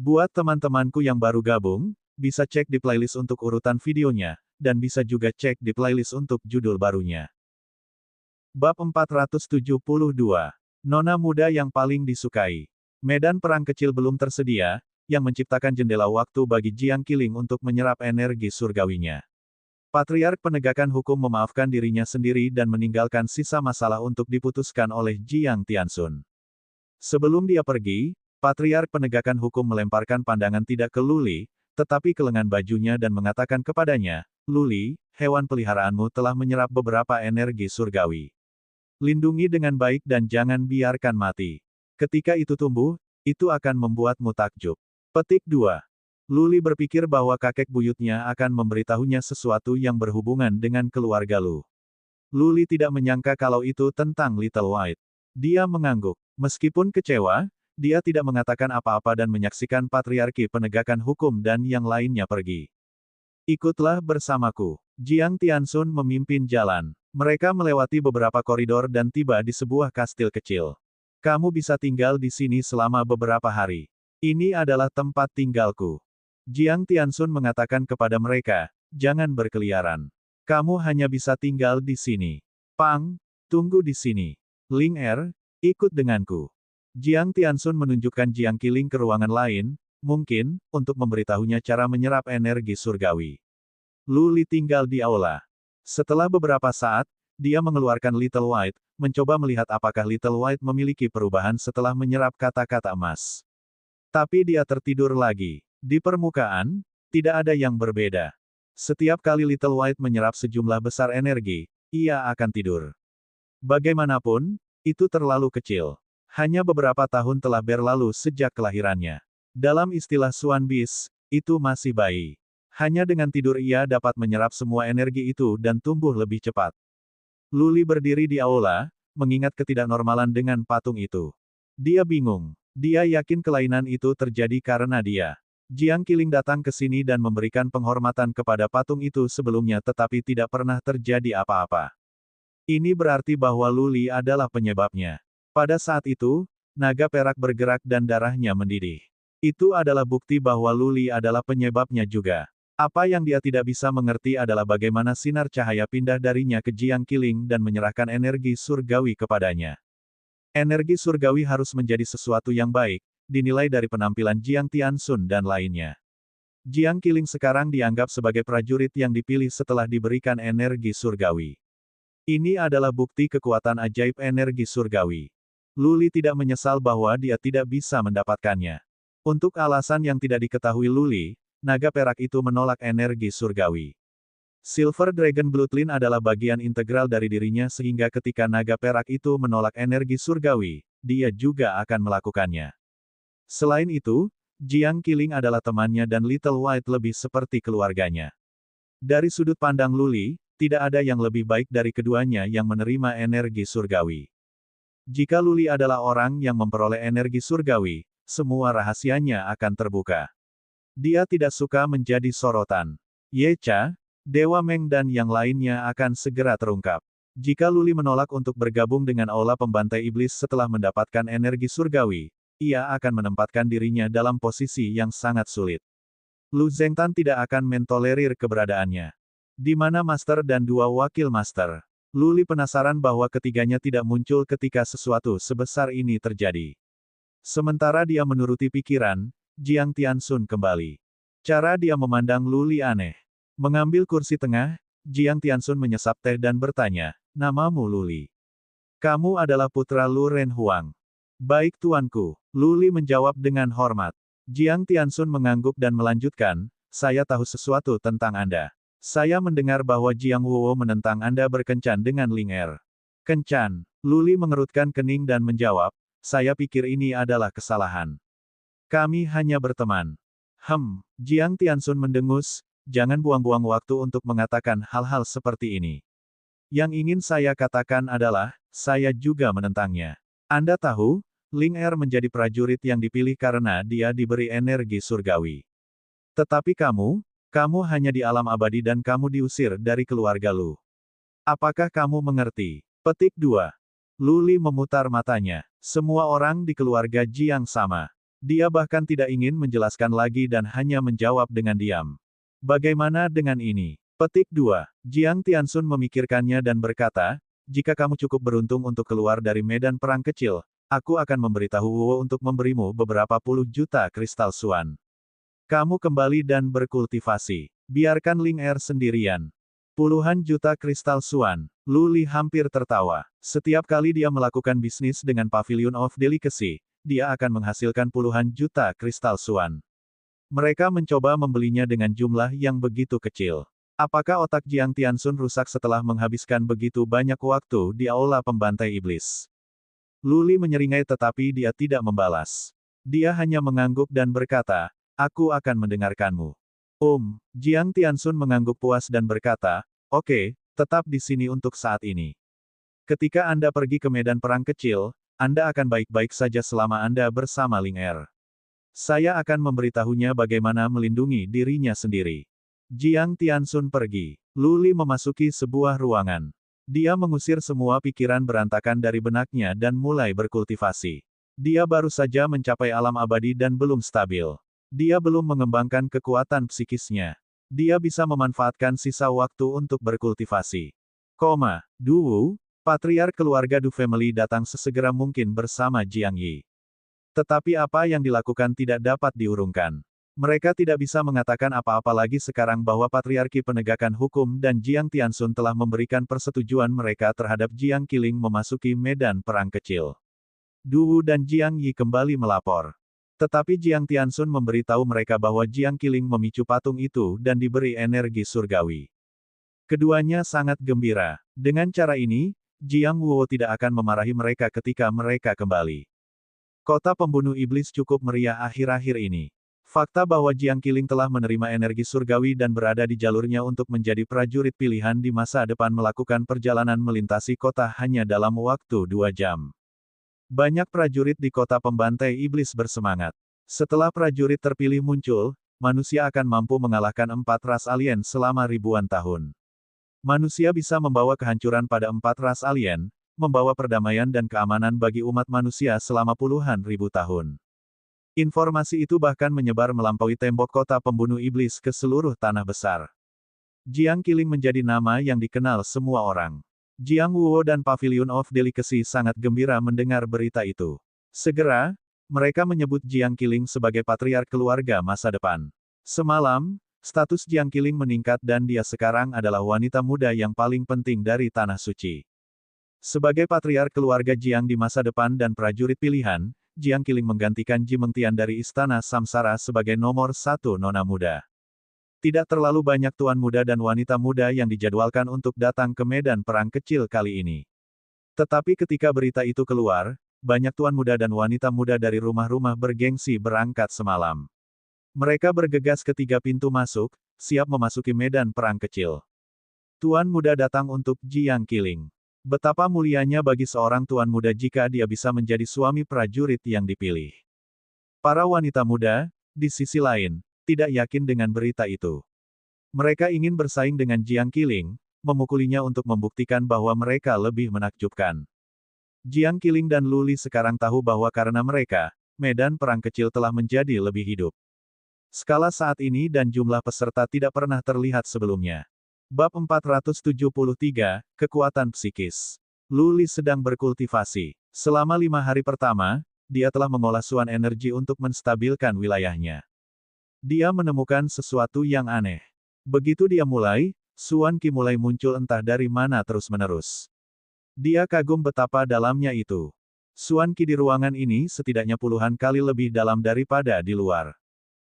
Buat teman-temanku yang baru gabung, bisa cek di playlist untuk urutan videonya, dan bisa juga cek di playlist untuk judul barunya. Bab 472. Nona muda yang paling disukai. Medan perang kecil belum tersedia, yang menciptakan jendela waktu bagi Jiang Qiling untuk menyerap energi surgawinya. Patriark penegakan hukum memaafkan dirinya sendiri dan meninggalkan sisa masalah untuk diputuskan oleh Jiang Tianxun. Sebelum dia pergi, Patriark penegakan hukum melemparkan pandangan tidak ke Luli, tetapi ke lengan bajunya dan mengatakan kepadanya, "Luli, hewan peliharaanmu telah menyerap beberapa energi surgawi. Lindungi dengan baik dan jangan biarkan mati. Ketika itu tumbuh, itu akan membuatmu takjub." Petik 2. Luli berpikir bahwa kakek buyutnya akan memberitahunya sesuatu yang berhubungan dengan keluarga Lu. Luli tidak menyangka kalau itu tentang Little White. Dia mengangguk. Meskipun kecewa, dia tidak mengatakan apa-apa dan menyaksikan patriarki penegakan hukum dan yang lainnya pergi. "Ikutlah bersamaku." Jiang Tianxun memimpin jalan. Mereka melewati beberapa koridor dan tiba di sebuah kastil kecil. "Kamu bisa tinggal di sini selama beberapa hari. Ini adalah tempat tinggalku." Jiang Tianxun mengatakan kepada mereka, "Jangan berkeliaran. Kamu hanya bisa tinggal di sini. Pang, tunggu di sini. Ling Er, ikut denganku." Jiang Tianxun menunjukkan Jiang Qiling ke ruangan lain, mungkin, untuk memberitahunya cara menyerap energi surgawi. Luli tinggal di aula. Setelah beberapa saat, dia mengeluarkan Little White, mencoba melihat apakah Little White memiliki perubahan setelah menyerap kata-kata emas. Tapi dia tertidur lagi. Di permukaan, tidak ada yang berbeda. Setiap kali Little White menyerap sejumlah besar energi, ia akan tidur. Bagaimanapun, itu terlalu kecil. Hanya beberapa tahun telah berlalu sejak kelahirannya. Dalam istilah Swan Beast, itu masih bayi. Hanya dengan tidur ia dapat menyerap semua energi itu dan tumbuh lebih cepat. Luli berdiri di aula, mengingat ketidaknormalan dengan patung itu. Dia bingung. Dia yakin kelainan itu terjadi karena dia. Jiang Qiling datang ke sini dan memberikan penghormatan kepada patung itu sebelumnya tetapi tidak pernah terjadi apa-apa. Ini berarti bahwa Luli adalah penyebabnya. Pada saat itu, naga perak bergerak dan darahnya mendidih. Itu adalah bukti bahwa Luli adalah penyebabnya juga. Apa yang dia tidak bisa mengerti adalah bagaimana sinar cahaya pindah darinya ke Jiang Qiling dan menyerahkan energi surgawi kepadanya. Energi surgawi harus menjadi sesuatu yang baik, dinilai dari penampilan Jiang Tianxun dan lainnya. Jiang Qiling sekarang dianggap sebagai prajurit yang dipilih setelah diberikan energi surgawi. Ini adalah bukti kekuatan ajaib energi surgawi. Luli tidak menyesal bahwa dia tidak bisa mendapatkannya. Untuk alasan yang tidak diketahui Luli, naga perak itu menolak energi surgawi. Silver Dragon Bloodline adalah bagian integral dari dirinya sehingga ketika naga perak itu menolak energi surgawi, dia juga akan melakukannya. Selain itu, Jiang Qiling adalah temannya dan Little White lebih seperti keluarganya. Dari sudut pandang Luli, tidak ada yang lebih baik dari keduanya yang menerima energi surgawi. Jika Luli adalah orang yang memperoleh energi surgawi, semua rahasianya akan terbuka. Dia tidak suka menjadi sorotan. Ye Cha, Dewa Meng dan yang lainnya akan segera terungkap. Jika Luli menolak untuk bergabung dengan Aula Pembantai Iblis setelah mendapatkan energi surgawi, ia akan menempatkan dirinya dalam posisi yang sangat sulit. Lu Zengtan tidak akan mentolerir keberadaannya. Di mana Master dan dua wakil Master? Luli penasaran bahwa ketiganya tidak muncul ketika sesuatu sebesar ini terjadi. Sementara dia menuruti pikiran, Jiang Tianxun kembali. Cara dia memandang Luli aneh. Mengambil kursi tengah, Jiang Tianxun menyesap teh dan bertanya, "Namamu Luli? Kamu adalah putra Lu Ren Huang." "Baik tuanku," Luli menjawab dengan hormat. Jiang Tianxun mengangguk dan melanjutkan, "Saya tahu sesuatu tentang Anda. Saya mendengar bahwa Jiang Wuo menentang Anda berkencan dengan Ling Er." "Kencan?" Luli mengerutkan kening dan menjawab, "Saya pikir ini adalah kesalahan. Kami hanya berteman." Jiang Tianxun mendengus, "Jangan buang-buang waktu untuk mengatakan hal-hal seperti ini. Yang ingin saya katakan adalah, saya juga menentangnya. Anda tahu, Ling Er menjadi prajurit yang dipilih karena dia diberi energi surgawi. Tetapi kamu hanya di alam abadi dan kamu diusir dari keluarga Lu. Apakah kamu mengerti?" Petik 2. Luli memutar matanya. Semua orang di keluarga Jiang sama. Dia bahkan tidak ingin menjelaskan lagi dan hanya menjawab dengan diam. Bagaimana dengan ini? Petik 2. Jiang Tianxun memikirkannya dan berkata, jika kamu cukup beruntung untuk keluar dari medan perang kecil, aku akan memberitahu Wu untuk memberimu beberapa puluh juta kristal Suan. Kamu kembali dan berkultivasi. Biarkan Ling Er sendirian. Puluhan juta kristal Suan. Lu Li hampir tertawa. Setiap kali dia melakukan bisnis dengan Pavilion of Delicacy, dia akan menghasilkan puluhan juta kristal Suan. Mereka mencoba membelinya dengan jumlah yang begitu kecil. Apakah otak Jiang Tianxun rusak setelah menghabiskan begitu banyak waktu di aula pembantai iblis? Lu Li menyeringai tetapi dia tidak membalas. Dia hanya mengangguk dan berkata, aku akan mendengarkanmu. Jiang Tianxun mengangguk puas dan berkata, oke, tetap di sini untuk saat ini. Ketika Anda pergi ke medan perang kecil, Anda akan baik-baik saja selama Anda bersama Ling Er. Saya akan memberitahunya bagaimana melindungi dirinya sendiri. Jiang Tianxun pergi. Lu Li memasuki sebuah ruangan. Dia mengusir semua pikiran berantakan dari benaknya dan mulai berkultivasi. Dia baru saja mencapai alam abadi dan belum stabil. Dia belum mengembangkan kekuatan psikisnya. Dia bisa memanfaatkan sisa waktu untuk berkultivasi. Du Wu, patriark keluarga Du Family datang sesegera mungkin bersama Jiang Yi. Tetapi apa yang dilakukan tidak dapat diurungkan. Mereka tidak bisa mengatakan apa-apa lagi sekarang bahwa Patriarki Penegakan Hukum dan Jiang Tianxun telah memberikan persetujuan mereka terhadap Jiang Qiling memasuki medan perang kecil. Du Wu dan Jiang Yi kembali melapor. Tetapi Jiang Tianxun memberitahu mereka bahwa Jiang Qiling memicu patung itu dan diberi energi surgawi. Keduanya sangat gembira. Dengan cara ini, Jiang Wu tidak akan memarahi mereka ketika mereka kembali. Kota pembunuh iblis cukup meriah akhir-akhir ini. Fakta bahwa Jiang Qiling telah menerima energi surgawi dan berada di jalurnya untuk menjadi prajurit pilihan di masa depan melakukan perjalanan melintasi kota hanya dalam waktu 2 jam. Banyak prajurit di kota pembantai iblis bersemangat. Setelah prajurit terpilih muncul, manusia akan mampu mengalahkan 4 ras alien selama ribuan tahun. Manusia bisa membawa kehancuran pada 4 ras alien, membawa perdamaian dan keamanan bagi umat manusia selama puluhan ribu tahun. Informasi itu bahkan menyebar melampaui tembok kota pembunuh iblis ke seluruh tanah besar. Jiang Qiling menjadi nama yang dikenal semua orang. Jiang Wuo dan Pavilion of Delicacy sangat gembira mendengar berita itu. Segera, mereka menyebut Jiang Qiling sebagai patriark keluarga masa depan. Semalam, status Jiang Qiling meningkat dan dia sekarang adalah wanita muda yang paling penting dari Tanah Suci. Sebagai patriark keluarga Jiang di masa depan dan prajurit pilihan, Jiang Qiling menggantikan Ji Mengtian dari Istana Samsara sebagai nomor 1 nona muda. Tidak terlalu banyak tuan muda dan wanita muda yang dijadwalkan untuk datang ke medan perang kecil kali ini. Tetapi ketika berita itu keluar, banyak tuan muda dan wanita muda dari rumah-rumah bergengsi berangkat semalam. Mereka bergegas ke 3 pintu masuk, siap memasuki medan perang kecil. Tuan muda datang untuk Jiang Qiling. Betapa mulianya bagi seorang tuan muda jika dia bisa menjadi suami prajurit yang dipilih. Para wanita muda, di sisi lain, tidak yakin dengan berita itu. Mereka ingin bersaing dengan Jiang Qiling, memukulinya untuk membuktikan bahwa mereka lebih menakjubkan. Jiang Qiling dan Lu Li sekarang tahu bahwa karena mereka, medan perang kecil telah menjadi lebih hidup. Skala saat ini dan jumlah peserta tidak pernah terlihat sebelumnya. Bab 473, Kekuatan Psikis. Lu Li sedang berkultivasi. Selama 5 hari pertama, dia telah mengolah Suan energi untuk menstabilkan wilayahnya. Dia menemukan sesuatu yang aneh. Begitu dia mulai, Suan Qi mulai muncul entah dari mana terus-menerus. Dia kagum betapa dalamnya itu. Suan Qi di ruangan ini setidaknya puluhan kali lebih dalam daripada di luar.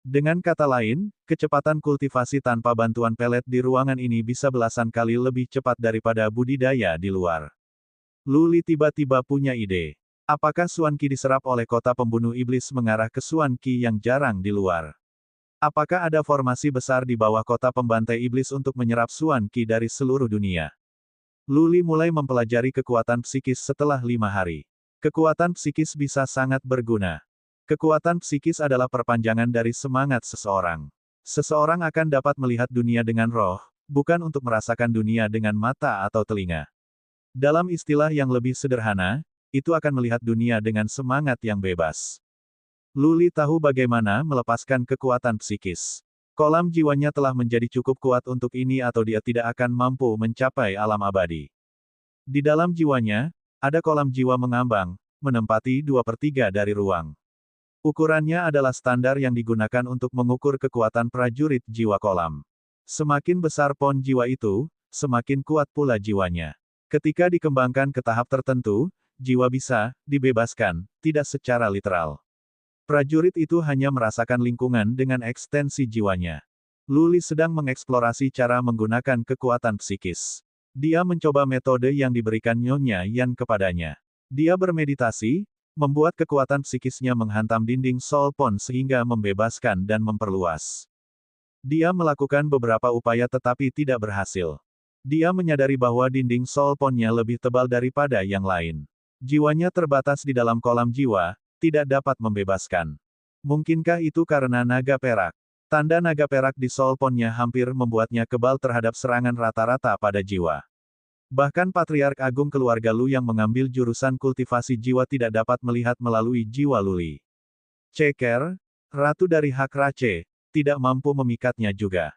Dengan kata lain, kecepatan kultivasi tanpa bantuan pelet di ruangan ini bisa belasan kali lebih cepat daripada budidaya di luar. Lu Li tiba-tiba punya ide. Apakah Suan Qi diserap oleh kota pembunuh iblis mengarah ke Suan Qi yang jarang di luar? Apakah ada formasi besar di bawah kota pembantai iblis untuk menyerap Suan Qi dari seluruh dunia? Lu Li mulai mempelajari kekuatan psikis setelah 5 hari. Kekuatan psikis bisa sangat berguna. Kekuatan psikis adalah perpanjangan dari semangat seseorang. Seseorang akan dapat melihat dunia dengan roh, bukan untuk merasakan dunia dengan mata atau telinga. Dalam istilah yang lebih sederhana, itu akan melihat dunia dengan semangat yang bebas. Luli tahu bagaimana melepaskan kekuatan psikis. Kolam jiwanya telah menjadi cukup kuat untuk ini atau dia tidak akan mampu mencapai alam abadi. Di dalam jiwanya, ada kolam jiwa mengambang, menempati 2/3 dari ruang. Ukurannya adalah standar yang digunakan untuk mengukur kekuatan prajurit jiwa kolam. Semakin besar pon jiwa itu, semakin kuat pula jiwanya. Ketika dikembangkan ke tahap tertentu, jiwa bisa dibebaskan, tidak secara literal. Prajurit itu hanya merasakan lingkungan dengan ekstensi jiwanya. Luli sedang mengeksplorasi cara menggunakan kekuatan psikis. Dia mencoba metode yang diberikan Nyonya Yan kepadanya. Dia bermeditasi, membuat kekuatan psikisnya menghantam dinding Soul Pond sehingga membebaskan dan memperluas. Dia melakukan beberapa upaya tetapi tidak berhasil. Dia menyadari bahwa dinding Soul Pond-nya lebih tebal daripada yang lain. Jiwanya terbatas di dalam kolam jiwa, tidak dapat membebaskan. Mungkinkah itu karena naga perak? Tanda naga perak di Soul Pond-nya hampir membuatnya kebal terhadap serangan rata-rata pada jiwa. Bahkan Patriark Agung keluarga Lu yang mengambil jurusan kultivasi jiwa tidak dapat melihat melalui jiwa Luli. Ceker, Ratu dari Hak Rache, tidak mampu memikatnya juga.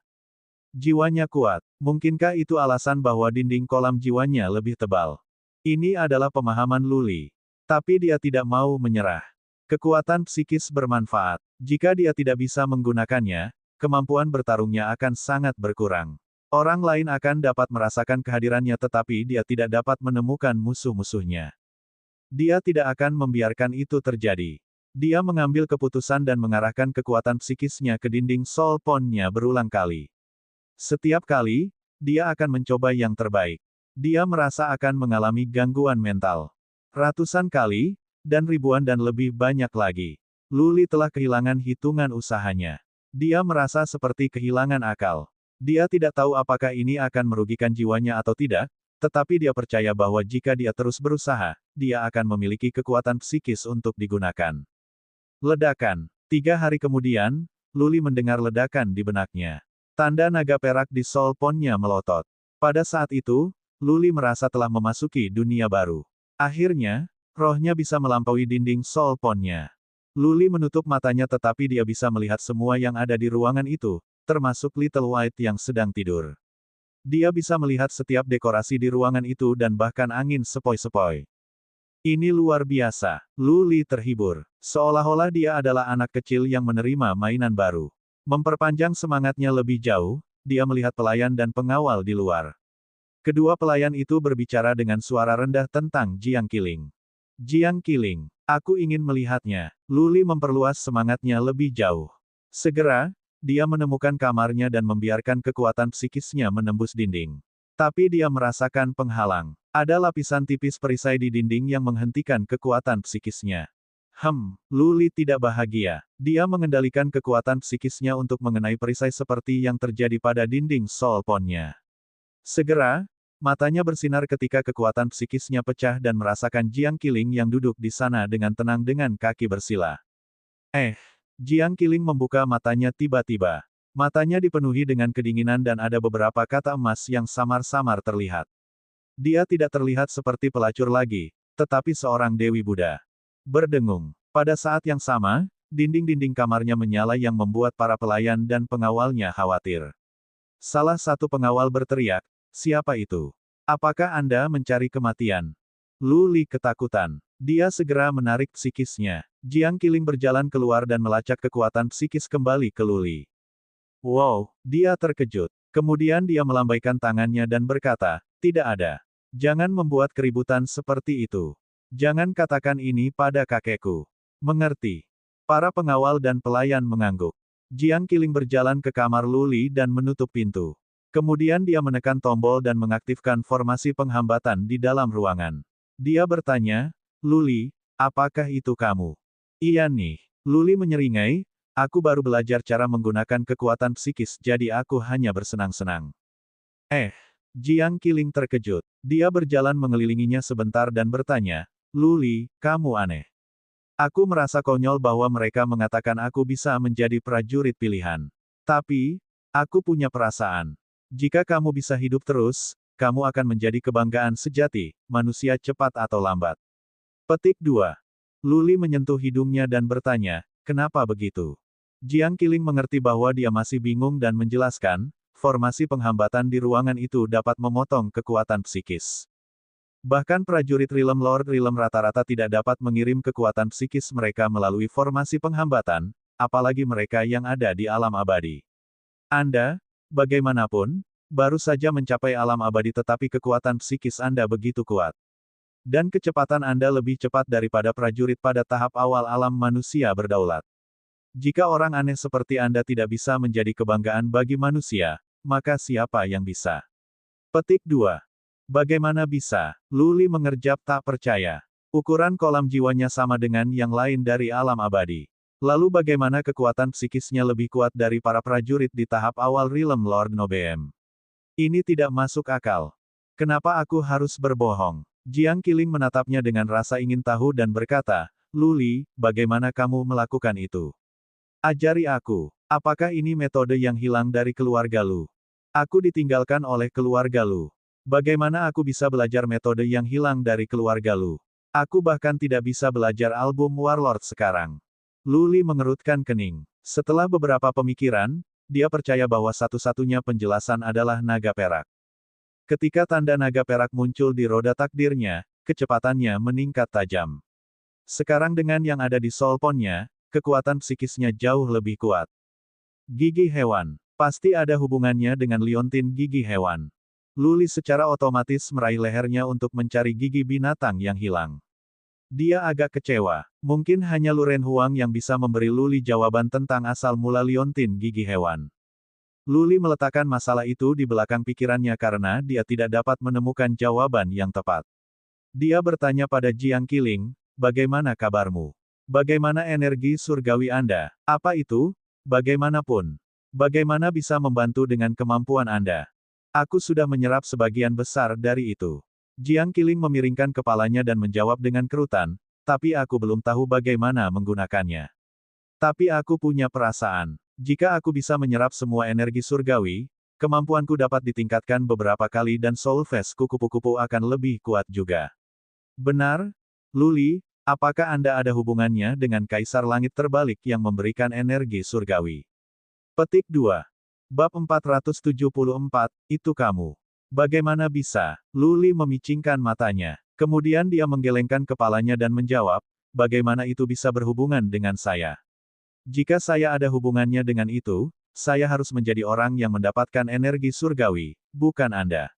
Jiwanya kuat. Mungkinkah itu alasan bahwa dinding kolam jiwanya lebih tebal? Ini adalah pemahaman Luli. Tapi dia tidak mau menyerah. Kekuatan psikis bermanfaat. Jika dia tidak bisa menggunakannya, kemampuan bertarungnya akan sangat berkurang. Orang lain akan dapat merasakan kehadirannya tetapi dia tidak dapat menemukan musuh-musuhnya. Dia tidak akan membiarkan itu terjadi. Dia mengambil keputusan dan mengarahkan kekuatan psikisnya ke dinding Soul Pond-nya berulang kali. Setiap kali, dia akan mencoba yang terbaik. Dia merasa akan mengalami gangguan mental. Ratusan kali, dan ribuan dan lebih banyak lagi. Luli telah kehilangan hitungan usahanya. Dia merasa seperti kehilangan akal. Dia tidak tahu apakah ini akan merugikan jiwanya atau tidak, tetapi dia percaya bahwa jika dia terus berusaha, dia akan memiliki kekuatan psikis untuk digunakan. Ledakan. 3 hari kemudian, Luli mendengar ledakan di benaknya. Tanda naga perak di Soul Pond-nya melotot. Pada saat itu, Luli merasa telah memasuki dunia baru. Akhirnya, rohnya bisa melampaui dinding Soul Pond-nya. Luli menutup matanya tetapi dia bisa melihat semua yang ada di ruangan itu, termasuk Little White yang sedang tidur. Dia bisa melihat setiap dekorasi di ruangan itu dan bahkan angin sepoi-sepoi. Ini luar biasa. Luli terhibur. Seolah-olah dia adalah anak kecil yang menerima mainan baru. Memperpanjang semangatnya lebih jauh, dia melihat pelayan dan pengawal di luar. Kedua pelayan itu berbicara dengan suara rendah tentang Jiang Qiling. Jiang Qiling, aku ingin melihatnya. Luli memperluas semangatnya lebih jauh. Segera, dia menemukan kamarnya dan membiarkan kekuatan psikisnya menembus dinding. Tapi dia merasakan penghalang. Ada lapisan tipis perisai di dinding yang menghentikan kekuatan psikisnya. Luli tidak bahagia. Dia mengendalikan kekuatan psikisnya untuk mengenai perisai seperti yang terjadi pada dinding Soul Pond-nya. Segera, matanya bersinar ketika kekuatan psikisnya pecah dan merasakan Jiang Qiling yang duduk di sana dengan tenang dengan kaki bersila. Jiang Qiling membuka matanya tiba-tiba. Matanya dipenuhi dengan kedinginan dan ada beberapa kata emas yang samar-samar terlihat. Dia tidak terlihat seperti pelacur lagi, tetapi seorang Dewi Buddha. Berdengung. Pada saat yang sama, dinding-dinding kamarnya menyala yang membuat para pelayan dan pengawalnya khawatir. Salah satu pengawal berteriak, "Siapa itu? Apakah Anda mencari kematian?" Luli ketakutan. Dia segera menarik psikisnya. Jiang Qiling berjalan keluar dan melacak kekuatan psikis kembali ke Luli. Wow, dia terkejut. Kemudian dia melambaikan tangannya dan berkata, "Tidak ada. Jangan membuat keributan seperti itu. Jangan katakan ini pada kakekku." Mengerti. Para pengawal dan pelayan mengangguk. Jiang Qiling berjalan ke kamar Luli dan menutup pintu. Kemudian dia menekan tombol dan mengaktifkan formasi penghambatan di dalam ruangan. Dia bertanya, "Luli, apakah itu kamu?" "Iya nih." Luli menyeringai, "Aku baru belajar cara menggunakan kekuatan psikis jadi aku hanya bersenang-senang." Jiang Qiling terkejut. Dia berjalan mengelilinginya sebentar dan bertanya, "Luli, kamu aneh. Aku merasa konyol bahwa mereka mengatakan aku bisa menjadi prajurit pilihan. Tapi, aku punya perasaan. Jika kamu bisa hidup terus, kamu akan menjadi kebanggaan sejati, manusia cepat atau lambat." Petik 2. Luli menyentuh hidungnya dan bertanya, kenapa begitu? Jiang Qiling mengerti bahwa dia masih bingung dan menjelaskan, formasi penghambatan di ruangan itu dapat memotong kekuatan psikis. Bahkan prajurit Realm Lord Realm rata-rata tidak dapat mengirim kekuatan psikis mereka melalui formasi penghambatan, apalagi mereka yang ada di alam abadi. Anda, bagaimanapun, baru saja mencapai alam abadi tetapi kekuatan psikis Anda begitu kuat. Dan kecepatan Anda lebih cepat daripada prajurit pada tahap awal alam manusia berdaulat. Jika orang aneh seperti Anda tidak bisa menjadi kebanggaan bagi manusia, maka siapa yang bisa? Petik 2. Bagaimana bisa? Luli mengerjap tak percaya. Ukuran kolam jiwanya sama dengan yang lain dari alam abadi. Lalu bagaimana kekuatan psikisnya lebih kuat dari para prajurit di tahap awal Realm Lord Nobem? Ini tidak masuk akal. Kenapa aku harus berbohong? Jiang Qiling menatapnya dengan rasa ingin tahu dan berkata, Luli, bagaimana kamu melakukan itu? Ajari aku. Apakah ini metode yang hilang dari keluarga Lu? Aku ditinggalkan oleh keluarga Lu. Bagaimana aku bisa belajar metode yang hilang dari keluarga Lu? Aku bahkan tidak bisa belajar album Warlord sekarang. Luli mengerutkan kening. Setelah beberapa pemikiran, dia percaya bahwa satu-satunya penjelasan adalah naga perak. Ketika tanda naga perak muncul di roda takdirnya, kecepatannya meningkat tajam. Sekarang dengan yang ada di solponnya, kekuatan psikisnya jauh lebih kuat. Gigi hewan. Pasti ada hubungannya dengan liontin gigi hewan. Luli secara otomatis meraih lehernya untuk mencari gigi binatang yang hilang. Dia agak kecewa. Mungkin hanya Luren Huang yang bisa memberi Luli jawaban tentang asal mula liontin gigi hewan. Luli meletakkan masalah itu di belakang pikirannya karena dia tidak dapat menemukan jawaban yang tepat. Dia bertanya pada Jiang Qiling, bagaimana kabarmu? Bagaimana energi surgawi Anda? Apa itu? Bagaimanapun. Bagaimana bisa membantu dengan kemampuan Anda? Aku sudah menyerap sebagian besar dari itu. Jiang Qiling memiringkan kepalanya dan menjawab dengan kerutan, tapi aku belum tahu bagaimana menggunakannya. Tapi aku punya perasaan. Jika aku bisa menyerap semua energi surgawi, kemampuanku dapat ditingkatkan beberapa kali dan soul phase kupu-kupu akan lebih kuat juga. Benar? Luli, apakah Anda ada hubungannya dengan Kaisar Langit Terbalik yang memberikan energi surgawi? Petik 2. Bab 474, itu kamu. Bagaimana bisa? Luli memicingkan matanya. Kemudian dia menggelengkan kepalanya dan menjawab, bagaimana itu bisa berhubungan dengan saya? Jika saya ada hubungannya dengan itu, saya harus menjadi orang yang mendapatkan energi surgawi, bukan Anda.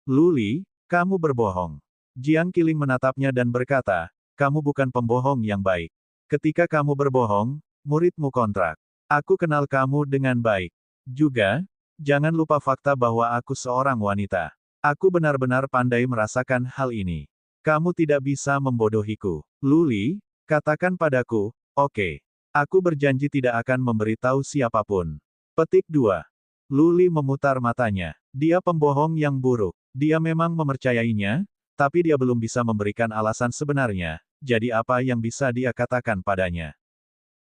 Luli, kamu berbohong. Jiang Qiling menatapnya dan berkata, kamu bukan pembohong yang baik. Ketika kamu berbohong, muridmu kontrak. Aku kenal kamu dengan baik. Juga, jangan lupa fakta bahwa aku seorang wanita. Aku benar-benar pandai merasakan hal ini. Kamu tidak bisa membodohiku. Luli, katakan padaku, oke. Aku berjanji tidak akan memberitahu siapapun. Petik 2. Luli memutar matanya. Dia pembohong yang buruk. Dia memang mempercayainya, tapi dia belum bisa memberikan alasan sebenarnya, jadi apa yang bisa dia katakan padanya?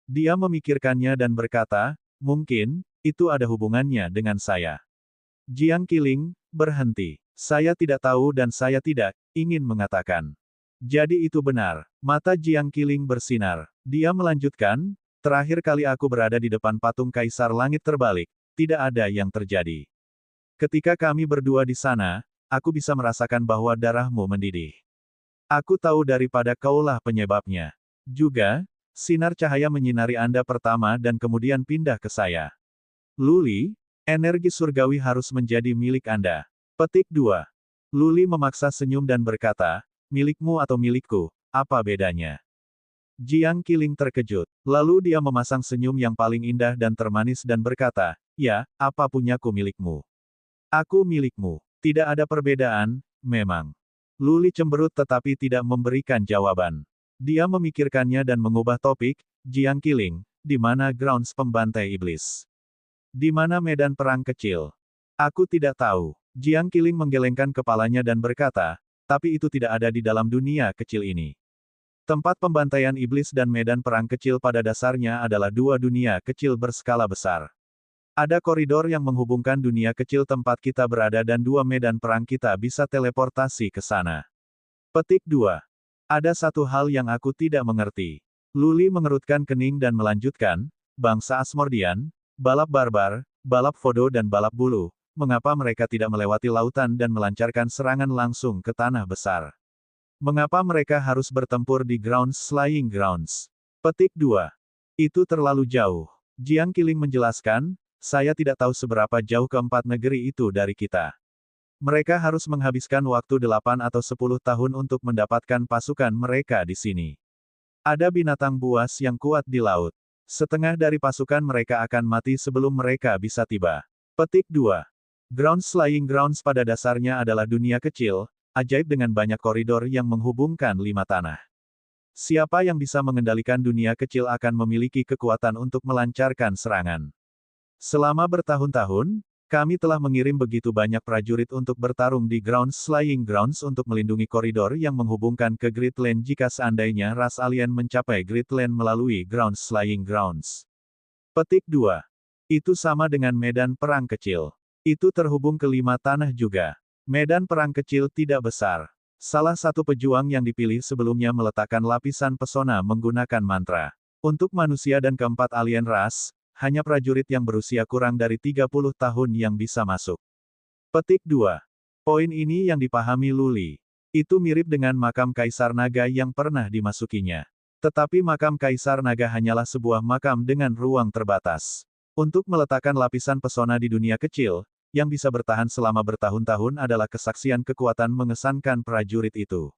Dia memikirkannya dan berkata, mungkin, itu ada hubungannya dengan saya. Jiang Qiling, berhenti. Saya tidak tahu dan saya tidak ingin mengatakan. Jadi itu benar. Mata Jiang Qiling bersinar. Dia melanjutkan, terakhir kali aku berada di depan patung Kaisar Langit Terbalik, tidak ada yang terjadi. Ketika kami berdua di sana, aku bisa merasakan bahwa darahmu mendidih. Aku tahu daripada kaulah penyebabnya. Juga, sinar cahaya menyinari Anda pertama dan kemudian pindah ke saya. Luli, energi surgawi harus menjadi milik Anda. Petik 2. Luli memaksa senyum dan berkata, milikmu atau milikku, apa bedanya? Jiang Qiling terkejut. Lalu dia memasang senyum yang paling indah dan termanis dan berkata, ya, apa punyaku milikmu? Aku milikmu. Tidak ada perbedaan, memang. Luli cemberut tetapi tidak memberikan jawaban. Dia memikirkannya dan mengubah topik, Jiang Qiling, di mana grounds pembantai iblis? Di mana medan perang kecil? Aku tidak tahu. Jiang Qiling menggelengkan kepalanya dan berkata, tapi itu tidak ada di dalam dunia kecil ini. Tempat pembantaian iblis dan medan perang kecil pada dasarnya adalah dua dunia kecil berskala besar. Ada koridor yang menghubungkan dunia kecil tempat kita berada dan dua medan perang kita bisa teleportasi ke sana. Petik 2. Ada satu hal yang aku tidak mengerti. Luli mengerutkan kening dan melanjutkan, bangsa Asmordian, balap barbar, balap Fodo dan balap bulu, mengapa mereka tidak melewati lautan dan melancarkan serangan langsung ke tanah besar? Mengapa mereka harus bertempur di Grounds Slaying Grounds? Petik 2. Itu terlalu jauh. Jiang Qiling menjelaskan, saya tidak tahu seberapa jauh keempat negeri itu dari kita. Mereka harus menghabiskan waktu 8 atau 10 tahun untuk mendapatkan pasukan mereka di sini. Ada binatang buas yang kuat di laut. Setengah dari pasukan mereka akan mati sebelum mereka bisa tiba. Petik 2. Grounds Slaying Grounds pada dasarnya adalah dunia kecil, ajaib dengan banyak koridor yang menghubungkan 5 tanah. Siapa yang bisa mengendalikan dunia kecil akan memiliki kekuatan untuk melancarkan serangan. Selama bertahun-tahun, kami telah mengirim begitu banyak prajurit untuk bertarung di Grounds Slaying Grounds untuk melindungi koridor yang menghubungkan ke Great Land jika seandainya ras alien mencapai Great Land melalui Grounds Slaying Grounds. Petik 2. Itu sama dengan medan perang kecil. Itu terhubung ke 5 tanah juga. Medan perang kecil tidak besar. Salah satu pejuang yang dipilih sebelumnya meletakkan lapisan pesona menggunakan mantra. Untuk manusia dan keempat alien ras, hanya prajurit yang berusia kurang dari 30 tahun yang bisa masuk. Petik 2. Poin ini yang dipahami Luli. Itu mirip dengan makam Kaisar Naga yang pernah dimasukinya. Tetapi makam Kaisar Naga hanyalah sebuah makam dengan ruang terbatas. Untuk meletakkan lapisan pesona di dunia kecil, yang bisa bertahan selama bertahun-tahun adalah kesaksian kekuatan mengesankan prajurit itu.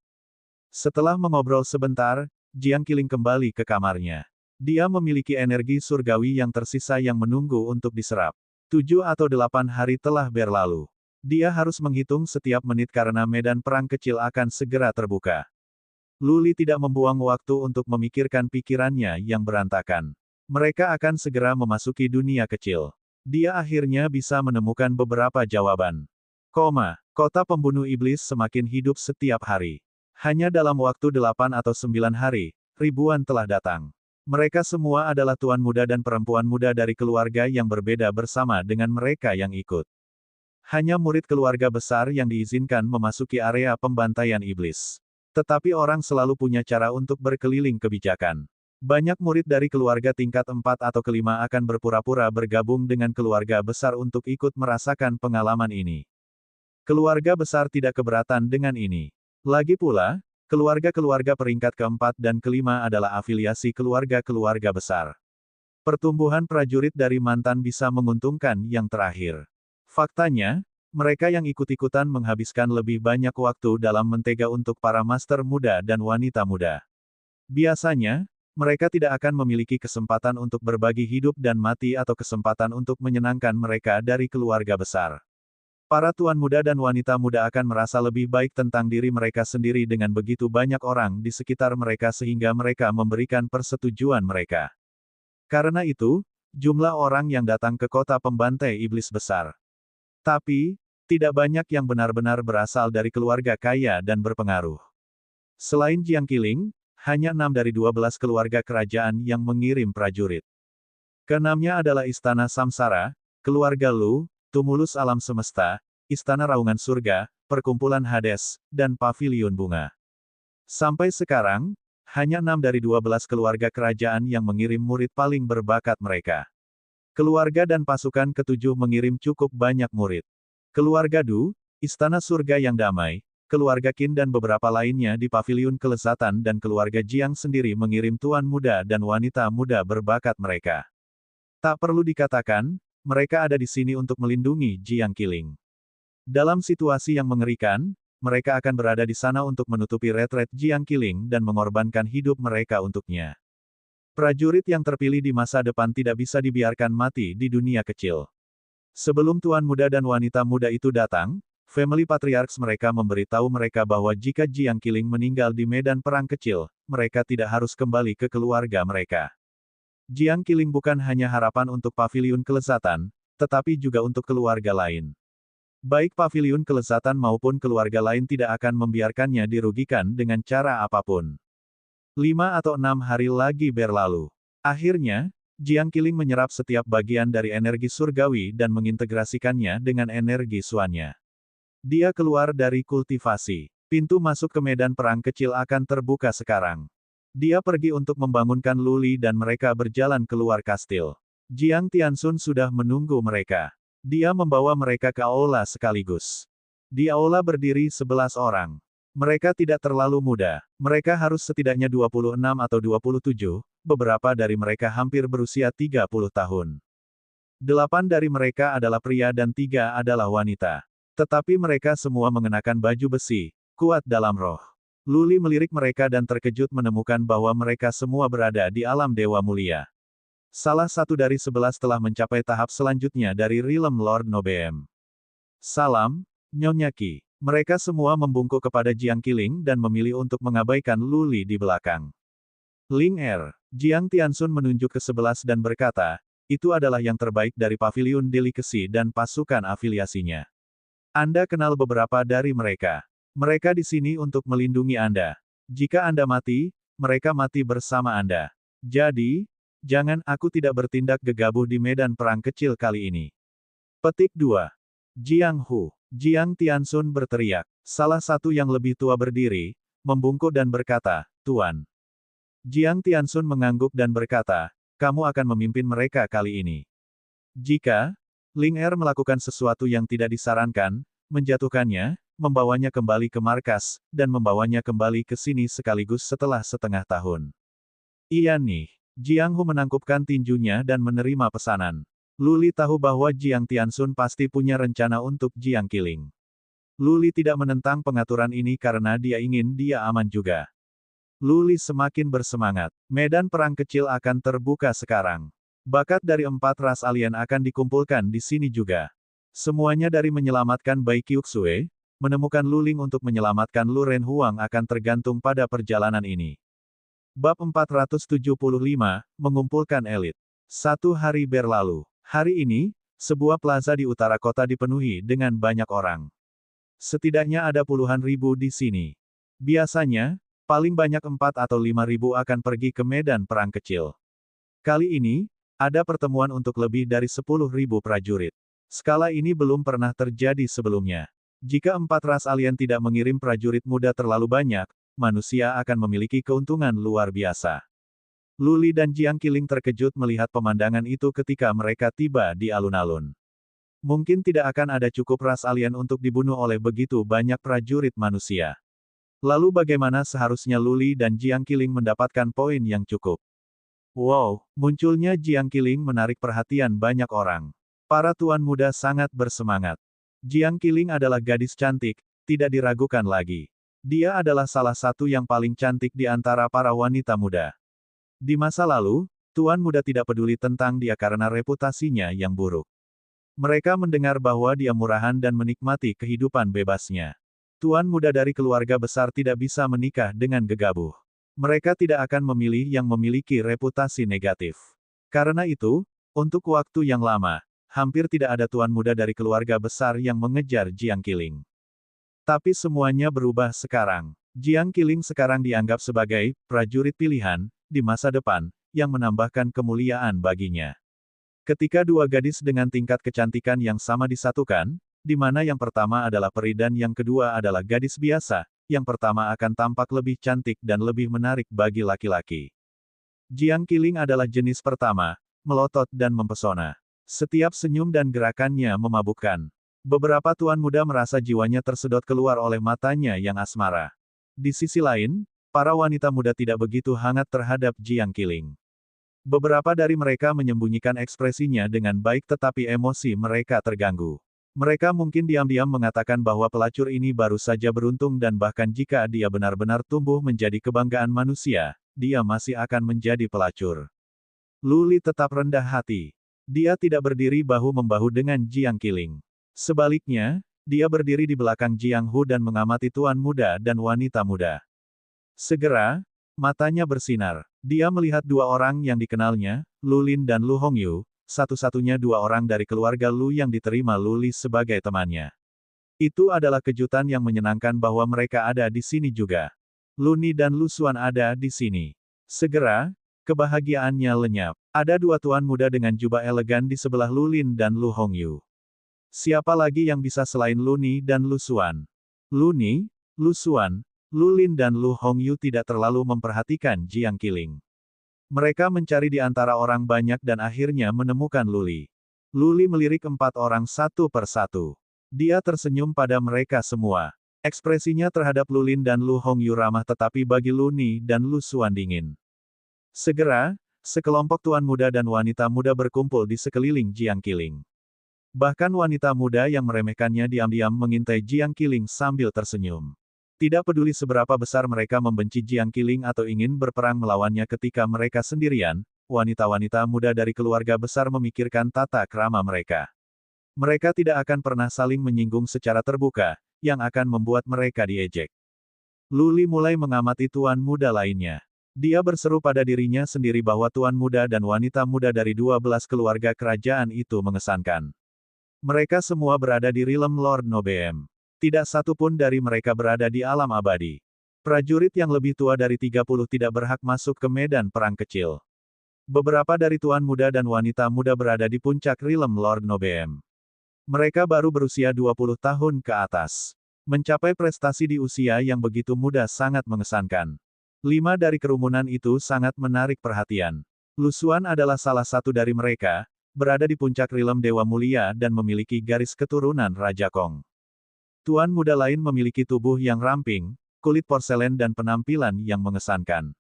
Setelah mengobrol sebentar, Jiang Qiling kembali ke kamarnya. Dia memiliki energi surgawi yang tersisa yang menunggu untuk diserap. 7 atau 8 hari telah berlalu. Dia harus menghitung setiap menit karena medan perang kecil akan segera terbuka. Luli tidak membuang waktu untuk memikirkan pikirannya yang berantakan. Mereka akan segera memasuki dunia kecil. Dia akhirnya bisa menemukan beberapa jawaban. Kota pembunuh iblis semakin hidup setiap hari. Hanya dalam waktu 8 atau 9 hari, ribuan telah datang. Mereka semua adalah tuan muda dan perempuan muda dari keluarga yang berbeda bersama dengan mereka yang ikut. Hanya murid keluarga besar yang diizinkan memasuki area pembantaian iblis. Tetapi orang selalu punya cara untuk berkeliling kebijakan. Banyak murid dari keluarga tingkat 4 atau kelima akan berpura-pura bergabung dengan keluarga besar untuk ikut merasakan pengalaman ini. Keluarga besar tidak keberatan dengan ini. Lagi pula, keluarga-keluarga peringkat keempat dan kelima adalah afiliasi keluarga-keluarga besar. Pertumbuhan prajurit dari mantan bisa menguntungkan yang terakhir. Faktanya, mereka yang ikut-ikutan menghabiskan lebih banyak waktu dalam mentega untuk para master muda dan wanita muda. Biasanya, mereka tidak akan memiliki kesempatan untuk berbagi hidup dan mati atau kesempatan untuk menyenangkan mereka dari keluarga besar. Para tuan muda dan wanita muda akan merasa lebih baik tentang diri mereka sendiri dengan begitu banyak orang di sekitar mereka sehingga mereka memberikan persetujuan mereka. Karena itu, jumlah orang yang datang ke kota pembantai iblis besar. Tapi, tidak banyak yang benar-benar berasal dari keluarga kaya dan berpengaruh. Selain Jiang Qiling, hanya 6 dari 12 keluarga kerajaan yang mengirim prajurit. Keenamnya adalah Istana Samsara, Keluarga Lu, Tumulus Alam Semesta, Istana Raungan Surga, Perkumpulan Hades, dan Paviliun Bunga. Sampai sekarang, hanya 6 dari 12 keluarga kerajaan yang mengirim murid paling berbakat mereka. Keluarga dan pasukan ketujuh mengirim cukup banyak murid. Keluarga Du, Istana Surga yang Damai, Keluarga Qin dan beberapa lainnya di Paviliun Kelezatan dan keluarga Jiang sendiri mengirim tuan muda dan wanita muda berbakat mereka. Tak perlu dikatakan, mereka ada di sini untuk melindungi Jiang Qiling. Dalam situasi yang mengerikan, mereka akan berada di sana untuk menutupi retret Jiang Qiling dan mengorbankan hidup mereka untuknya. Prajurit yang terpilih di masa depan tidak bisa dibiarkan mati di dunia kecil. Sebelum tuan muda dan wanita muda itu datang, Family Patriarchs mereka memberitahu mereka bahwa jika Jiang Qiling meninggal di medan perang kecil, mereka tidak harus kembali ke keluarga mereka. Jiang Qiling bukan hanya harapan untuk Paviliun Kelezatan, tetapi juga untuk keluarga lain. Baik Paviliun Kelezatan maupun keluarga lain tidak akan membiarkannya dirugikan dengan cara apapun. 5 atau 6 hari lagi berlalu. Akhirnya, Jiang Qiling menyerap setiap bagian dari energi surgawi dan mengintegrasikannya dengan energi suannya. Dia keluar dari kultivasi. Pintu masuk ke medan perang kecil akan terbuka sekarang. Dia pergi untuk membangunkan Luli dan mereka berjalan keluar kastil. Jiang Tianxun sudah menunggu mereka. Dia membawa mereka ke aula sekaligus. Di aula berdiri 11 orang. Mereka tidak terlalu muda. Mereka harus setidaknya 26 atau 27, beberapa dari mereka hampir berusia 30 tahun. 8 dari mereka adalah pria dan 3 adalah wanita. Tetapi mereka semua mengenakan baju besi, kuat dalam roh. Luli melirik mereka dan terkejut menemukan bahwa mereka semua berada di alam Dewa Mulia. Salah satu dari 11 telah mencapai tahap selanjutnya dari Realm Lord Nobeem. Salam, Nyonya Qi. Mereka semua membungkuk kepada Jiang Qiling dan memilih untuk mengabaikan Luli di belakang. Ling Er, Jiang Tianxun menunjuk ke 11 dan berkata, itu adalah yang terbaik dari Pavilion Delicacy dan pasukan afiliasinya. Anda kenal beberapa dari mereka. Mereka di sini untuk melindungi Anda. Jika Anda mati, mereka mati bersama Anda. Jadi, jangan aku tidak bertindak gegabah di medan perang kecil kali ini. Petik 2. Jiang Hu. Jiang Tianxun berteriak. Salah satu yang lebih tua berdiri, membungkuk dan berkata, Tuan. Jiang Tianxun mengangguk dan berkata, kamu akan memimpin mereka kali ini. Jika Ling Er melakukan sesuatu yang tidak disarankan, menjatuhkannya, membawanya kembali ke markas, dan membawanya kembali ke sini sekaligus setelah setengah tahun. Iya nih. Jiang Hu menangkupkan tinjunya dan menerima pesanan. Luli tahu bahwa Jiang Tianxun pasti punya rencana untuk Jiang Qiling. Luli tidak menentang pengaturan ini karena dia ingin dia aman juga. Luli semakin bersemangat. Medan perang kecil akan terbuka sekarang. Bakat dari 4 ras alien akan dikumpulkan di sini juga. Semuanya dari menyelamatkan Bai Qiuxue, menemukan Luling untuk menyelamatkan Lu Ren Huang akan tergantung pada perjalanan ini. Bab 475, mengumpulkan elit. 1 hari berlalu. Hari ini, sebuah plaza di utara kota dipenuhi dengan banyak orang. Setidaknya ada puluhan ribu di sini. Biasanya, paling banyak 4 atau 5 ribu akan pergi ke medan perang kecil. Kali ini, ada pertemuan untuk lebih dari 10.000 prajurit. Skala ini belum pernah terjadi sebelumnya. Jika 4 ras alien tidak mengirim prajurit muda terlalu banyak, manusia akan memiliki keuntungan luar biasa. Luli dan Jiang Qiling terkejut melihat pemandangan itu ketika mereka tiba di alun-alun. Mungkin tidak akan ada cukup ras alien untuk dibunuh oleh begitu banyak prajurit manusia. Lalu bagaimana seharusnya Luli dan Jiang Qiling mendapatkan poin yang cukup? Wow, munculnya Jiang Qiling menarik perhatian banyak orang. Para tuan muda sangat bersemangat. Jiang Qiling adalah gadis cantik, tidak diragukan lagi. Dia adalah salah satu yang paling cantik di antara para wanita muda. Di masa lalu, tuan muda tidak peduli tentang dia karena reputasinya yang buruk. Mereka mendengar bahwa dia murahan dan menikmati kehidupan bebasnya. Tuan muda dari keluarga besar tidak bisa menikah dengan gegabah. Mereka tidak akan memilih yang memiliki reputasi negatif. Karena itu, untuk waktu yang lama, hampir tidak ada tuan muda dari keluarga besar yang mengejar Jiang Qiling. Tapi semuanya berubah sekarang. Jiang Qiling sekarang dianggap sebagai prajurit pilihan di masa depan, yang menambahkan kemuliaan baginya. Ketika 2 gadis dengan tingkat kecantikan yang sama disatukan, di mana yang pertama adalah peri dan yang kedua adalah gadis biasa, yang pertama akan tampak lebih cantik dan lebih menarik bagi laki-laki. Jiang Qiling adalah jenis pertama, melotot dan mempesona. Setiap senyum dan gerakannya memabukkan. Beberapa tuan muda merasa jiwanya tersedot keluar oleh matanya yang asmara. Di sisi lain, para wanita muda tidak begitu hangat terhadap Jiang Qiling. Beberapa dari mereka menyembunyikan ekspresinya dengan baik tetapi emosi mereka terganggu. Mereka mungkin diam-diam mengatakan bahwa pelacur ini baru saja beruntung dan bahkan jika dia benar-benar tumbuh menjadi kebanggaan manusia, dia masih akan menjadi pelacur. Luli tetap rendah hati. Dia tidak berdiri bahu-membahu dengan Jiang Qiling. Sebaliknya, dia berdiri di belakang Jiang Hu dan mengamati tuan muda dan wanita muda. Segera, matanya bersinar. Dia melihat 2 orang yang dikenalnya, Lu Lin dan Lu Hongyu, satu-satunya 2 orang dari keluarga Lu yang diterima Luli sebagai temannya. Itu adalah kejutan yang menyenangkan bahwa mereka ada di sini juga. Lu Ni dan Lu Xuan ada di sini. Segera, kebahagiaannya lenyap. Ada 2 tuan muda dengan jubah elegan di sebelah Lu Lin dan Lu Hongyu. Siapa lagi yang bisa selain Lu Ni dan Lu Xuan? Lu Ni, Lu Xuan, Lu Lin dan Lu Hongyu tidak terlalu memperhatikan Jiang Qiling. Mereka mencari di antara orang banyak dan akhirnya menemukan Lu Li. Lu Li melirik 4 orang satu per satu. Dia tersenyum pada mereka semua. Ekspresinya terhadap Lu Lin dan Lu Hongyu ramah tetapi bagi Lu Ni dan Lu Xuan dingin. Segera, sekelompok tuan muda dan wanita muda berkumpul di sekeliling Jiang Qiling. Bahkan wanita muda yang meremehkannya diam-diam mengintai Jiang Qiling sambil tersenyum. Tidak peduli seberapa besar mereka membenci Jiang Qiling atau ingin berperang melawannya ketika mereka sendirian, wanita-wanita muda dari keluarga besar memikirkan tata krama mereka. Mereka tidak akan pernah saling menyinggung secara terbuka, yang akan membuat mereka diejek. Lu Li mulai mengamati tuan muda lainnya. Dia berseru pada dirinya sendiri bahwa tuan muda dan wanita muda dari 12 keluarga kerajaan itu mengesankan. Mereka semua berada di Realm Lord Nobeem. Tidak satu pun dari mereka berada di alam abadi. Prajurit yang lebih tua dari 30 tidak berhak masuk ke medan perang kecil. Beberapa dari tuan muda dan wanita muda berada di puncak Realm Lord Nobeem. Mereka baru berusia 20 tahun ke atas. Mencapai prestasi di usia yang begitu muda sangat mengesankan. 5 dari kerumunan itu sangat menarik perhatian. Lu Xuan adalah salah satu dari mereka, berada di puncak Realm Dewa Mulia dan memiliki garis keturunan Raja Kong. Tuan muda lain memiliki tubuh yang ramping, kulit porselen dan penampilan yang mengesankan.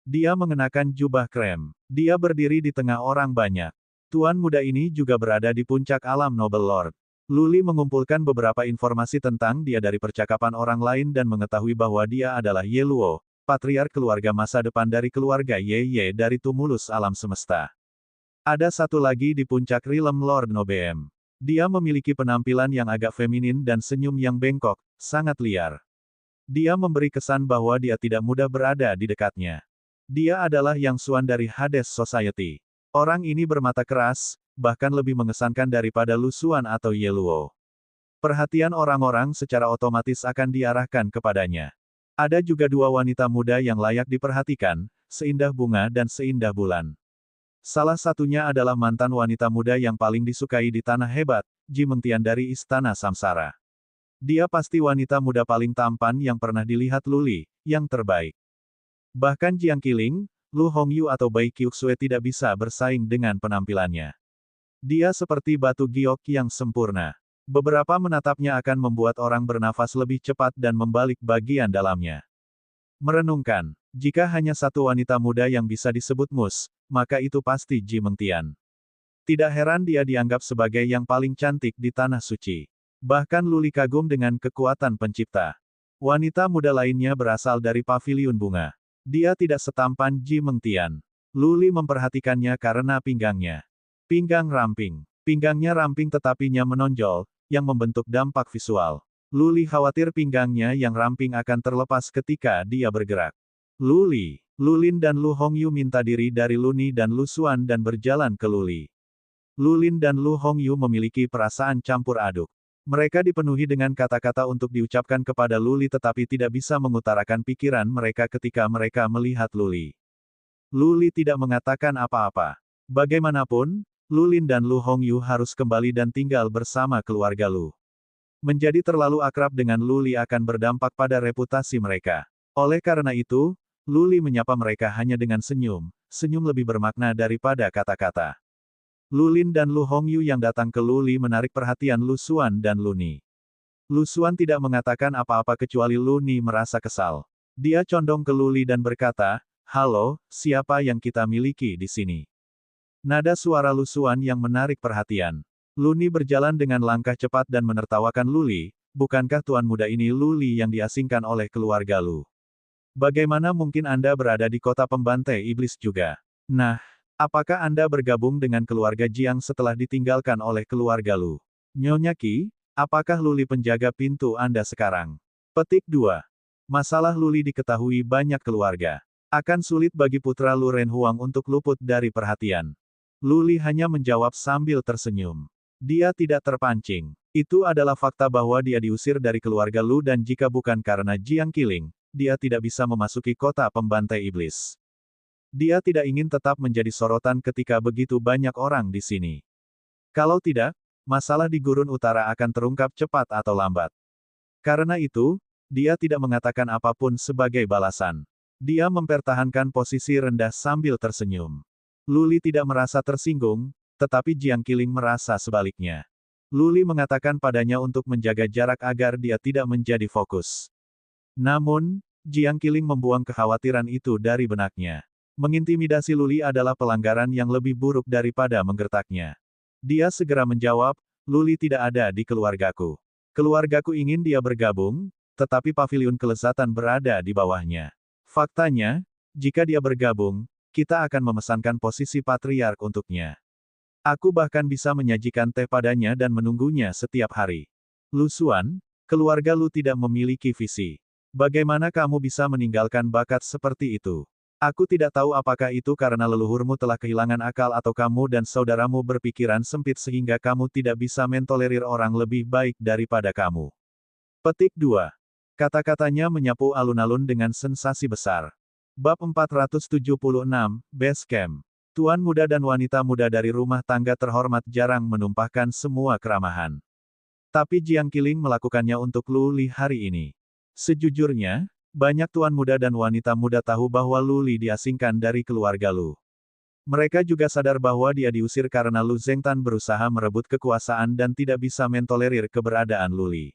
Dia mengenakan jubah krem. Dia berdiri di tengah orang banyak. Tuan muda ini juga berada di puncak alam Noble Lord. Lu Li mengumpulkan beberapa informasi tentang dia dari percakapan orang lain dan mengetahui bahwa dia adalah Ye Luo, patriark keluarga masa depan dari keluarga Ye dari Tumulus alam semesta. Ada satu lagi di puncak Realm Lord Nobeem. Dia memiliki penampilan yang agak feminin dan senyum yang bengkok, sangat liar. Dia memberi kesan bahwa dia tidak mudah berada di dekatnya. Dia adalah Yang Xuan dari Hades Society. Orang ini bermata keras, bahkan lebih mengesankan daripada Lu Xuan atau Ye Luo. Perhatian orang-orang secara otomatis akan diarahkan kepadanya. Ada juga 2 wanita muda yang layak diperhatikan, seindah bunga dan seindah bulan. Salah satunya adalah mantan wanita muda yang paling disukai di tanah hebat, Ji Mengtian dari Istana Samsara. Dia pasti wanita muda paling tampan yang pernah dilihat Lu Li, yang terbaik. Bahkan Jiang Qiling, Lu Hongyu atau Bai Qiuxue tidak bisa bersaing dengan penampilannya. Dia seperti batu giok yang sempurna. Beberapa menatapnya akan membuat orang bernafas lebih cepat dan membalik bagian dalamnya. Merenungkan, jika hanya satu wanita muda yang bisa disebut mus, maka itu pasti Ji Mengtian. Tidak heran dia dianggap sebagai yang paling cantik di tanah suci. Bahkan Lu Li kagum dengan kekuatan pencipta. Wanita muda lainnya berasal dari paviliun bunga. Dia tidak setampan Ji Mengtian. Lu Li memperhatikannya karena pinggangnya. Pinggang ramping. Pinggangnya ramping tetapinya menonjol, yang membentuk dampak visual. Lu Li khawatir pinggangnya yang ramping akan terlepas ketika dia bergerak. Lu Li, Lu Lin dan Lu Hongyu minta diri dari Lu Ni dan Lu Xuan dan berjalan ke Lu Li. Lu Lin dan Lu Hongyu memiliki perasaan campur aduk. Mereka dipenuhi dengan kata-kata untuk diucapkan kepada Lu Li tetapi tidak bisa mengutarakan pikiran mereka ketika mereka melihat Lu Li. Lu Li tidak mengatakan apa-apa. Bagaimanapun, Lu Lin dan Lu Hongyu harus kembali dan tinggal bersama keluarga Lu. Menjadi terlalu akrab dengan Lu Li akan berdampak pada reputasi mereka. Oleh karena itu, Lu Li menyapa mereka hanya dengan senyum, senyum lebih bermakna daripada kata-kata. Lu Lin dan Lu Hongyu yang datang ke Lu Li menarik perhatian Lu Xuan dan Lu Ni. Lu Xuan tidak mengatakan apa-apa kecuali Lu Ni merasa kesal. Dia condong ke Lu Li dan berkata, "Halo, siapa yang kita miliki di sini?" Nada suara Lu Xuan yang menarik perhatian. Lu Ni berjalan dengan langkah cepat dan menertawakan Lu Li, "Bukankah tuan muda ini Lu Li yang diasingkan oleh keluarga Lu? Bagaimana mungkin Anda berada di kota pembantai iblis juga? Nah, apakah Anda bergabung dengan keluarga Jiang setelah ditinggalkan oleh keluarga Lu? Nyonya Qi, apakah Lu Li penjaga pintu Anda sekarang?" Petik 2. Masalah Lu Li diketahui banyak keluarga. Akan sulit bagi putra Lu Renhuang untuk luput dari perhatian. Lu Li hanya menjawab sambil tersenyum. Dia tidak terpancing. Itu adalah fakta bahwa dia diusir dari keluarga Lu dan jika bukan karena Jiang Qiling, dia tidak bisa memasuki kota pembantai iblis. Dia tidak ingin tetap menjadi sorotan ketika begitu banyak orang di sini. Kalau tidak, masalah di Gurun Utara akan terungkap cepat atau lambat. Karena itu, Dia tidak mengatakan apapun sebagai balasan. Dia mempertahankan posisi rendah sambil tersenyum. Luli tidak merasa tersinggung, tetapi Jiang Qiling merasa sebaliknya. Luli mengatakan padanya untuk menjaga jarak agar dia tidak menjadi fokus. Namun, Jiang Qiling membuang kekhawatiran itu dari benaknya. Mengintimidasi Luli adalah pelanggaran yang lebih buruk daripada menggertaknya. Dia segera menjawab, Luli tidak ada di keluargaku. Keluargaku ingin dia bergabung, tetapi paviliun kelezatan berada di bawahnya. Faktanya, jika dia bergabung, kita akan memesankan posisi patriark untuknya. Aku bahkan bisa menyajikan teh padanya dan menunggunya setiap hari. Lu Xuan, keluarga Lu tidak memiliki visi. Bagaimana kamu bisa meninggalkan bakat seperti itu? Aku tidak tahu apakah itu karena leluhurmu telah kehilangan akal atau kamu dan saudaramu berpikiran sempit sehingga kamu tidak bisa mentolerir orang lebih baik daripada kamu. Petik 2. Kata-katanya menyapu alun-alun dengan sensasi besar. Bab 476, Base Camp. Tuan muda dan wanita muda dari rumah tangga terhormat jarang menumpahkan semua keramahan. Tapi Jiang Qiling melakukannya untuk Lu Li hari ini. Sejujurnya, banyak tuan muda dan wanita muda tahu bahwa Lu Li diasingkan dari keluarga Lu. Mereka juga sadar bahwa dia diusir karena Lu Zengtan berusaha merebut kekuasaan dan tidak bisa mentolerir keberadaan Lu Li.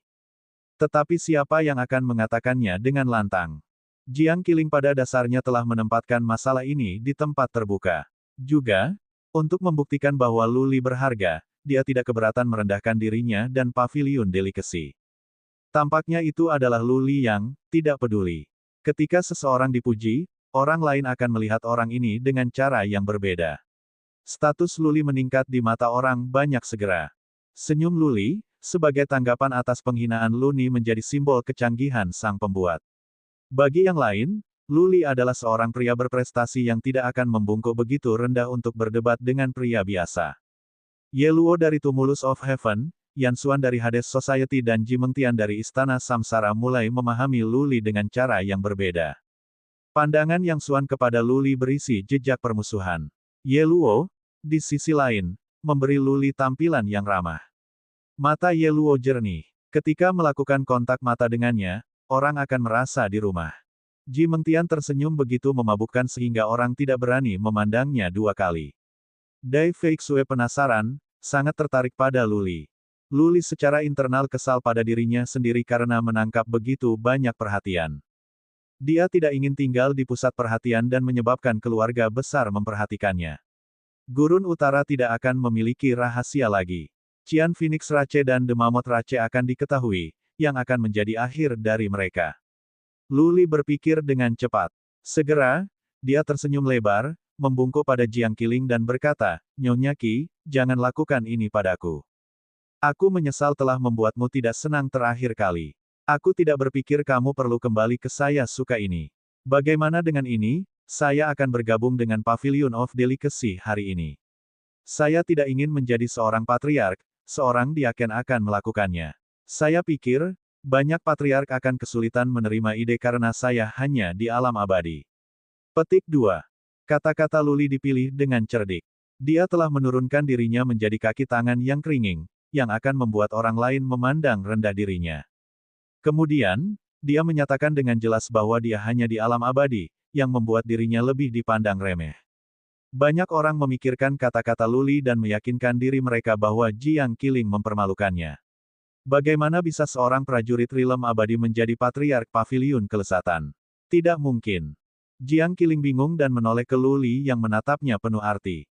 Tetapi siapa yang akan mengatakannya dengan lantang? Jiang Qiling pada dasarnya telah menempatkan masalah ini di tempat terbuka. Juga, untuk membuktikan bahwa Lu Li berharga, dia tidak keberatan merendahkan dirinya dan paviliun delicacy. Tampaknya itu adalah Lu Li yang tidak peduli. Ketika seseorang dipuji, orang lain akan melihat orang ini dengan cara yang berbeda. Status Lu Li meningkat di mata orang banyak segera. Senyum Lu Li, sebagai tanggapan atas penghinaan Lu Ni menjadi simbol kecanggihan sang pembuat. Bagi yang lain, Lu Li adalah seorang pria berprestasi yang tidak akan membungkuk begitu rendah untuk berdebat dengan pria biasa. Ye Luo dari Tumulus of Heaven, Yan Xuan dari Hades Society dan Ji Mengtian dari Istana Samsara mulai memahami Lu Li dengan cara yang berbeda. Pandangan Yang Xuan kepada Lu Li berisi jejak permusuhan. Ye Luo, di sisi lain, memberi Lu Li tampilan yang ramah. Mata Ye Luo jernih. Ketika melakukan kontak mata dengannya, orang akan merasa di rumah. Ji Mengtian tersenyum begitu memabukkan sehingga orang tidak berani memandangnya dua kali. Dai Feixue penasaran, sangat tertarik pada Lu Li. Lu Li secara internal kesal pada dirinya sendiri karena menangkap begitu banyak perhatian. Dia tidak ingin tinggal di pusat perhatian dan menyebabkan keluarga besar memperhatikannya. Gurun Utara tidak akan memiliki rahasia lagi. Qian Phoenix Rache dan The Mammoth Rache akan diketahui, yang akan menjadi akhir dari mereka. Lu Li berpikir dengan cepat. Segera, dia tersenyum lebar, membungkuk pada Jiang Qiling dan berkata, Nyonya Qi, jangan lakukan ini padaku. Aku menyesal telah membuatmu tidak senang terakhir kali. Aku tidak berpikir kamu perlu kembali ke saya suka ini. Bagaimana dengan ini, saya akan bergabung dengan Pavilion of Delicacy hari ini. Saya tidak ingin menjadi seorang patriark, seorang diaken akan melakukannya. Saya pikir, banyak patriark akan kesulitan menerima ide karena saya hanya di alam abadi. Petik 2. Kata-kata Lu Li dipilih dengan cerdik. Dia telah menurunkan dirinya menjadi kaki tangan yang keringing, yang akan membuat orang lain memandang rendah dirinya. Kemudian, dia menyatakan dengan jelas bahwa dia hanya di alam abadi, yang membuat dirinya lebih dipandang remeh. Banyak orang memikirkan kata-kata Lu Li dan meyakinkan diri mereka bahwa Jiang Qiling mempermalukannya. Bagaimana bisa seorang prajurit rilem abadi menjadi patriark paviliun kelezatan? Tidak mungkin. Jiang Qiling bingung dan menoleh ke Lu Li yang menatapnya penuh arti.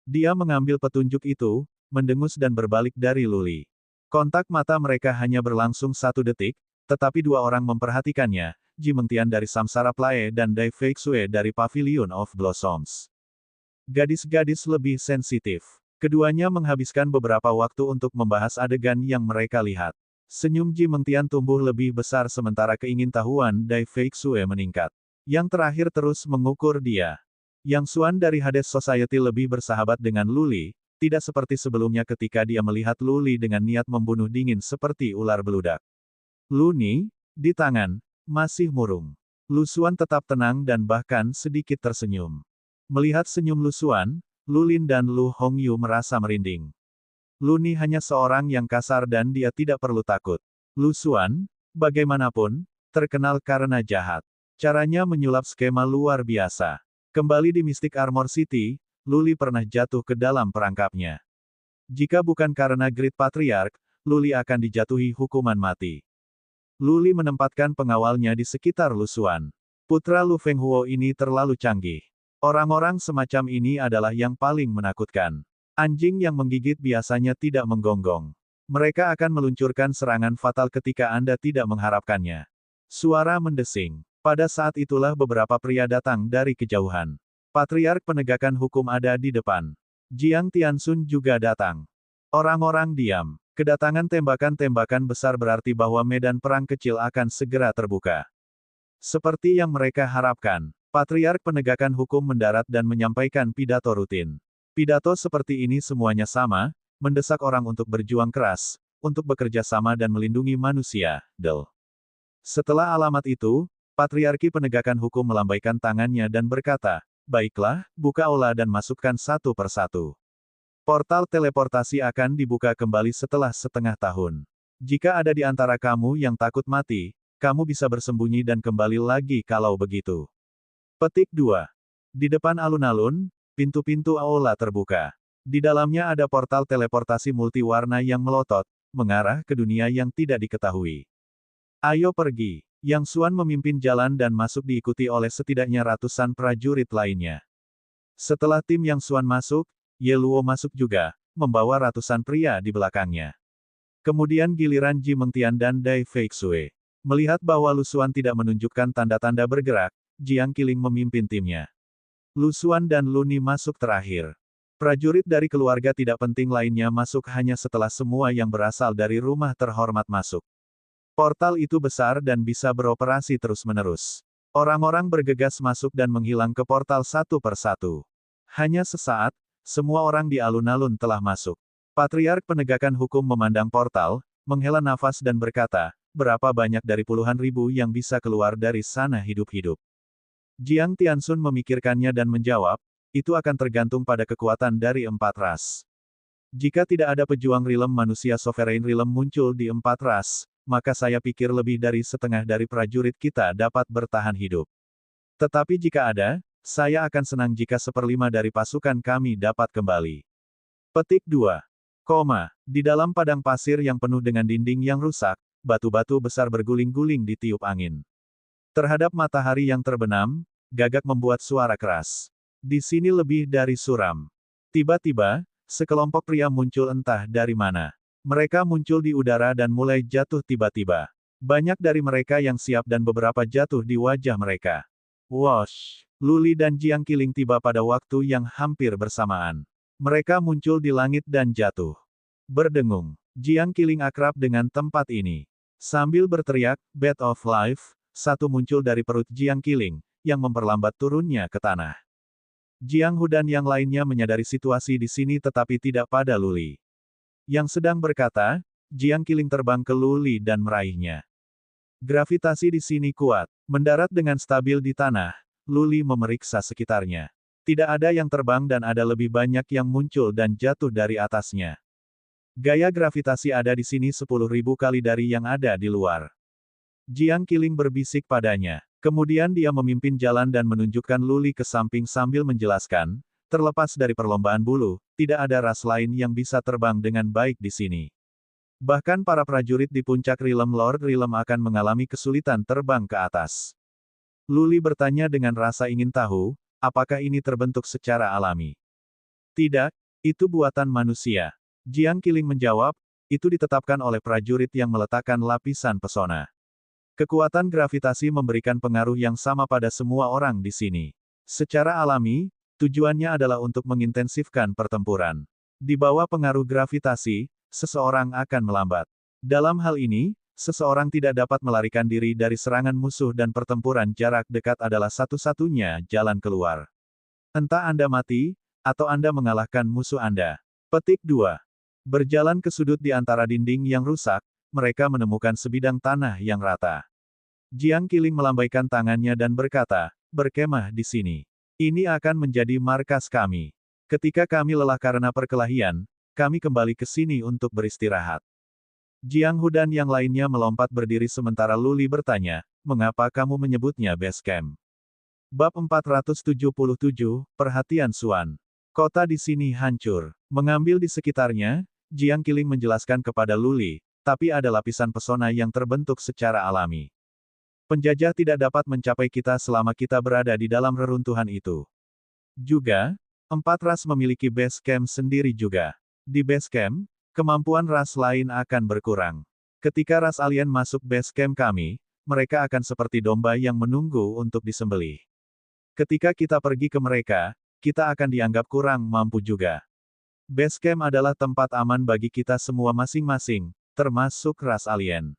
Dia mengambil petunjuk itu, mendengus dan berbalik dari Lu Li. Kontak mata mereka hanya berlangsung 1 detik, tetapi dua orang memperhatikannya, Ji Mengtian dari Samsara Plae dan Dai Feixue dari Pavilion of Blossoms. Gadis-gadis lebih sensitif. Keduanya menghabiskan beberapa waktu untuk membahas adegan yang mereka lihat. Senyum Ji Mengtian tumbuh lebih besar sementara keingintahuan Dai Feixue meningkat. Yang terakhir terus mengukur dia. Yang Xuan dari Hades Society lebih bersahabat dengan Lu Li, tidak seperti sebelumnya ketika dia melihat Lu Li dengan niat membunuh dingin seperti ular beludak. Lu Ni, di tangan, masih murung. Lu Xuan tetap tenang dan bahkan sedikit tersenyum. Melihat senyum Lu Xuan, Lu Lin dan Lu Hongyu merasa merinding. Lu Ni hanya seorang yang kasar dan dia tidak perlu takut. Lu Xuan, bagaimanapun, terkenal karena jahat. Caranya menyulap skema luar biasa. Kembali di Mystic Armor City, Luli pernah jatuh ke dalam perangkapnya. Jika bukan karena Great Patriarch, Luli akan dijatuhi hukuman mati. Luli menempatkan pengawalnya di sekitar Lu Xuan. Putra Lu Fenghuo ini terlalu canggih. Orang-orang semacam ini adalah yang paling menakutkan. Anjing yang menggigit biasanya tidak menggonggong. Mereka akan meluncurkan serangan fatal ketika Anda tidak mengharapkannya. Suara mendesing. Pada saat itulah beberapa pria datang dari kejauhan. Patriark penegakan hukum ada di depan. Jiang Tianxun juga datang. Orang-orang diam. Kedatangan tembakan-tembakan besar berarti bahwa medan perang kecil akan segera terbuka. Seperti yang mereka harapkan, Patriark penegakan hukum mendarat dan menyampaikan pidato rutin. Pidato seperti ini semuanya sama, mendesak orang untuk berjuang keras, untuk bekerja sama dan melindungi manusia, Del. Setelah alamat itu, Patriarki penegakan hukum melambaikan tangannya dan berkata, "Baiklah, buka aula dan masukkan satu persatu." Portal teleportasi akan dibuka kembali setelah setengah tahun. Jika ada di antara kamu yang takut mati, kamu bisa bersembunyi dan kembali lagi kalau begitu. Petik 2. Di depan alun-alun, pintu-pintu aula terbuka. Di dalamnya ada portal teleportasi multiwarna yang melotot, mengarah ke dunia yang tidak diketahui. Ayo pergi. Yang Xuan memimpin jalan dan masuk diikuti oleh setidaknya ratusan prajurit lainnya. Setelah tim Yang Xuan masuk, Ye Luo masuk juga, membawa ratusan pria di belakangnya. Kemudian giliran Ji Mengtian dan Dai Feixue. Melihat bahwa Lu Xuan tidak menunjukkan tanda-tanda bergerak, Jiang Qiling memimpin timnya. Lu Xuan dan Lu Ni masuk terakhir. Prajurit dari keluarga tidak penting lainnya masuk hanya setelah semua yang berasal dari rumah terhormat masuk. Portal itu besar dan bisa beroperasi terus-menerus. Orang-orang bergegas masuk dan menghilang ke portal satu persatu. Hanya sesaat, semua orang di alun-alun telah masuk. Patriark penegakan hukum memandang portal, menghela nafas dan berkata, berapa banyak dari puluhan ribu yang bisa keluar dari sana hidup-hidup. Jiang Tianxun memikirkannya dan menjawab, itu akan tergantung pada kekuatan dari 4 ras. Jika tidak ada pejuang rilem manusia sovereign rilem muncul di 4 ras, maka saya pikir lebih dari setengah dari prajurit kita dapat bertahan hidup. Tetapi jika ada, saya akan senang jika 1/5 dari pasukan kami dapat kembali. Petik 2. Di dalam padang pasir yang penuh dengan dinding yang rusak, batu-batu besar berguling-guling di tiup angin. Terhadap matahari yang terbenam, gagak membuat suara keras. Di sini lebih dari suram. Tiba-tiba, sekelompok pria muncul entah dari mana. Mereka muncul di udara dan mulai jatuh tiba-tiba. Banyak dari mereka yang siap dan beberapa jatuh di wajah mereka. Wosh! Luli dan Jiang Qiling tiba pada waktu yang hampir bersamaan. Mereka muncul di langit dan jatuh. Berdengung. Jiang Qiling akrab dengan tempat ini. Sambil berteriak, "Bed of Life," satu muncul dari perut Jiang Qiling, yang memperlambat turunnya ke tanah. Jiang Hu dan yang lainnya menyadari situasi di sini tetapi tidak pada Luli. Yang sedang berkata, Jiang Qiling terbang ke Luli dan meraihnya. Gravitasi di sini kuat. Mendarat dengan stabil di tanah, Luli memeriksa sekitarnya. Tidak ada yang terbang dan ada lebih banyak yang muncul dan jatuh dari atasnya. Gaya gravitasi ada di sini 10.000 kali dari yang ada di luar. Jiang Qiling berbisik padanya. Kemudian dia memimpin jalan dan menunjukkan Luli ke samping sambil menjelaskan, terlepas dari perlombaan bulu, tidak ada ras lain yang bisa terbang dengan baik di sini. Bahkan para prajurit di puncak Rilem Lord Rilem akan mengalami kesulitan terbang ke atas. Luli bertanya dengan rasa ingin tahu, apakah ini terbentuk secara alami? Tidak, itu buatan manusia. Jiang Qiling menjawab, itu ditetapkan oleh prajurit yang meletakkan lapisan pesona. Kekuatan gravitasi memberikan pengaruh yang sama pada semua orang di sini. Secara alami, tujuannya adalah untuk mengintensifkan pertempuran. Di bawah pengaruh gravitasi, seseorang akan melambat. Dalam hal ini, seseorang tidak dapat melarikan diri dari serangan musuh dan pertempuran jarak dekat adalah satu-satunya jalan keluar. Entah Anda mati, atau Anda mengalahkan musuh Anda. Petik 2. Berjalan ke sudut di antara dinding yang rusak, mereka menemukan sebidang tanah yang rata. Jiang Qiling melambaikan tangannya dan berkata, berkemah di sini. Ini akan menjadi markas kami. Ketika kami lelah karena perkelahian, kami kembali ke sini untuk beristirahat. Jiang Hu dan yang lainnya melompat berdiri sementara Luli bertanya, mengapa kamu menyebutnya base camp? Bab 477, Perhatian Xuan. Kota di sini hancur. Mengambil di sekitarnya, Jiang Qiling menjelaskan kepada Luli, tapi ada lapisan pesona yang terbentuk secara alami. Penjajah tidak dapat mencapai kita selama kita berada di dalam reruntuhan itu. Juga, 4 ras memiliki base camp sendiri juga. Di base camp, kemampuan ras lain akan berkurang. Ketika ras alien masuk base camp kami, mereka akan seperti domba yang menunggu untuk disembelih. Ketika kita pergi ke mereka, kita akan dianggap kurang mampu juga. Base camp adalah tempat aman bagi kita semua masing-masing, termasuk ras alien.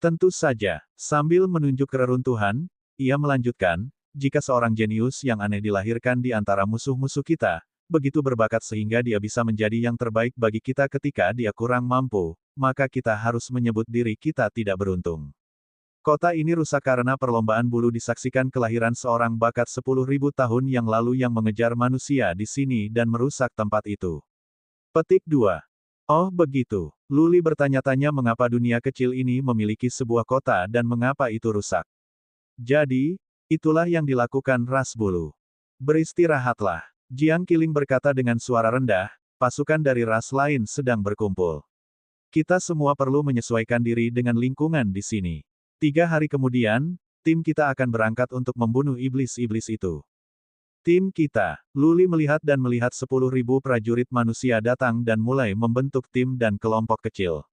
Tentu saja, sambil menunjuk reruntuhan, ia melanjutkan, jika seorang jenius yang aneh dilahirkan di antara musuh-musuh kita, begitu berbakat sehingga dia bisa menjadi yang terbaik bagi kita ketika dia kurang mampu, maka kita harus menyebut diri kita tidak beruntung. Kota ini rusak karena perlombaan bulu disaksikan kelahiran seorang bakat 10.000 tahun yang lalu yang mengejar manusia di sini dan merusak tempat itu. Petik 2. Oh begitu. Luli bertanya-tanya mengapa dunia kecil ini memiliki sebuah kota dan mengapa itu rusak. Jadi, itulah yang dilakukan ras bulu. Beristirahatlah. Jiang Qiling berkata dengan suara rendah, pasukan dari ras lain sedang berkumpul. Kita semua perlu menyesuaikan diri dengan lingkungan di sini. 3 hari kemudian, tim kita akan berangkat untuk membunuh iblis-iblis itu. Tim kita. Luli melihat dan melihat 10.000 prajurit manusia datang dan mulai membentuk tim dan kelompok kecil.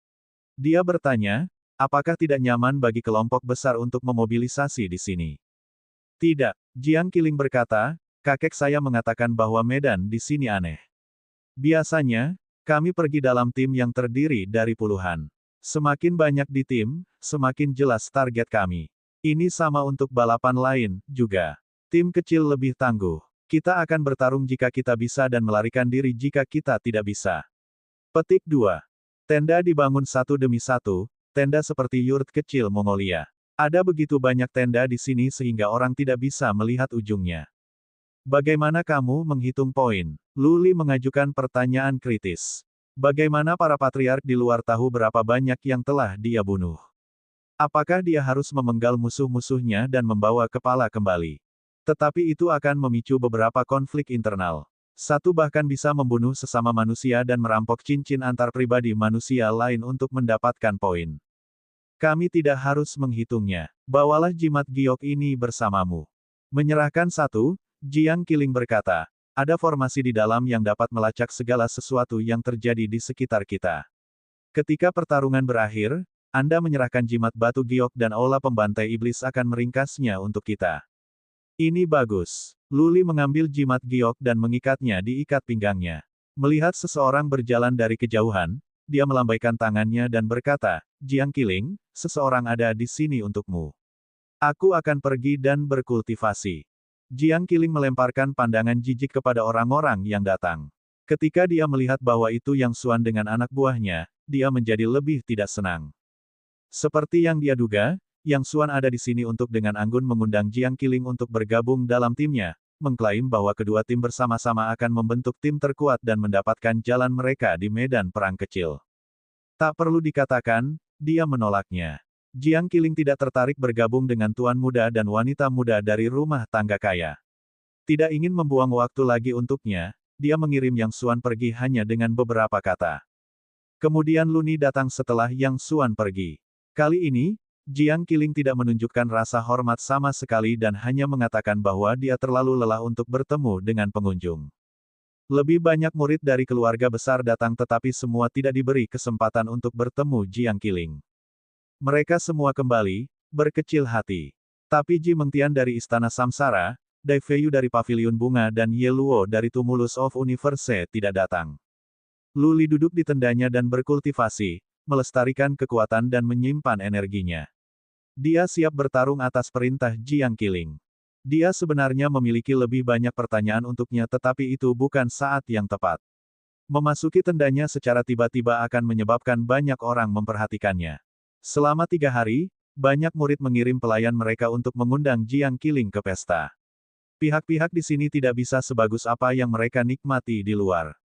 Dia bertanya, apakah tidak nyaman bagi kelompok besar untuk memobilisasi di sini? Tidak. Jiang Qiling berkata, kakek saya mengatakan bahwa medan di sini aneh. Biasanya, kami pergi dalam tim yang terdiri dari puluhan. Semakin banyak di tim, semakin jelas target kami. Ini sama untuk balapan lain, juga. Tim kecil lebih tangguh. Kita akan bertarung jika kita bisa dan melarikan diri jika kita tidak bisa. Petik 2. Tenda dibangun satu demi satu, tenda seperti yurt kecil Mongolia. Ada begitu banyak tenda di sini sehingga orang tidak bisa melihat ujungnya. Bagaimana kamu menghitung poin? Luli mengajukan pertanyaan kritis. Bagaimana para patriark di luar tahu berapa banyak yang telah dia bunuh? Apakah dia harus memenggal musuh-musuhnya dan membawa kepala kembali? Tetapi itu akan memicu beberapa konflik internal. Satu bahkan bisa membunuh sesama manusia dan merampok cincin antar pribadi manusia lain untuk mendapatkan poin. Kami tidak harus menghitungnya. Bawalah jimat giok ini bersamamu. Menyerahkan satu, Jiang Qiling berkata, ada formasi di dalam yang dapat melacak segala sesuatu yang terjadi di sekitar kita. Ketika pertarungan berakhir, Anda menyerahkan jimat batu giok dan aula pembantai iblis akan meringkasnya untuk kita. Ini bagus. Luli mengambil jimat giok dan mengikatnya di ikat pinggangnya. Melihat seseorang berjalan dari kejauhan, dia melambaikan tangannya dan berkata, Jiang Qiling, seseorang ada di sini untukmu. Aku akan pergi dan berkultivasi. Jiang Qiling melemparkan pandangan jijik kepada orang-orang yang datang. Ketika dia melihat bahwa itu Yang Xuan dengan anak buahnya, dia menjadi lebih tidak senang. Seperti yang dia duga, Yang Xuan ada di sini untuk dengan anggun mengundang Jiang Qiling untuk bergabung dalam timnya, mengklaim bahwa kedua tim bersama-sama akan membentuk tim terkuat dan mendapatkan jalan mereka di medan perang kecil. Tak perlu dikatakan, dia menolaknya. Jiang Qiling tidak tertarik bergabung dengan tuan muda dan wanita muda dari rumah tangga kaya. Tidak ingin membuang waktu lagi untuknya, dia mengirim Yang Xuan pergi hanya dengan beberapa kata. Kemudian Luni datang setelah Yang Xuan pergi. Kali ini, Jiang Qiling tidak menunjukkan rasa hormat sama sekali dan hanya mengatakan bahwa dia terlalu lelah untuk bertemu dengan pengunjung. Lebih banyak murid dari keluarga besar datang tetapi semua tidak diberi kesempatan untuk bertemu Jiang Qiling. Mereka semua kembali, berkecil hati. Tapi Ji Mengtian dari Istana Samsara, Dai Feiyu dari Paviliun Bunga dan Ye Luo dari Tumulus of Universe tidak datang. Luli duduk di tendanya dan berkultivasi, melestarikan kekuatan dan menyimpan energinya. Dia siap bertarung atas perintah Jiang Qiling. Dia sebenarnya memiliki lebih banyak pertanyaan untuknya tetapi itu bukan saat yang tepat. Memasuki tendanya secara tiba-tiba akan menyebabkan banyak orang memperhatikannya. Selama 3 hari, banyak murid mengirim pelayan mereka untuk mengundang Jiang Qiling ke pesta. Pihak-pihak di sini tidak bisa sebagus apa yang mereka nikmati di luar.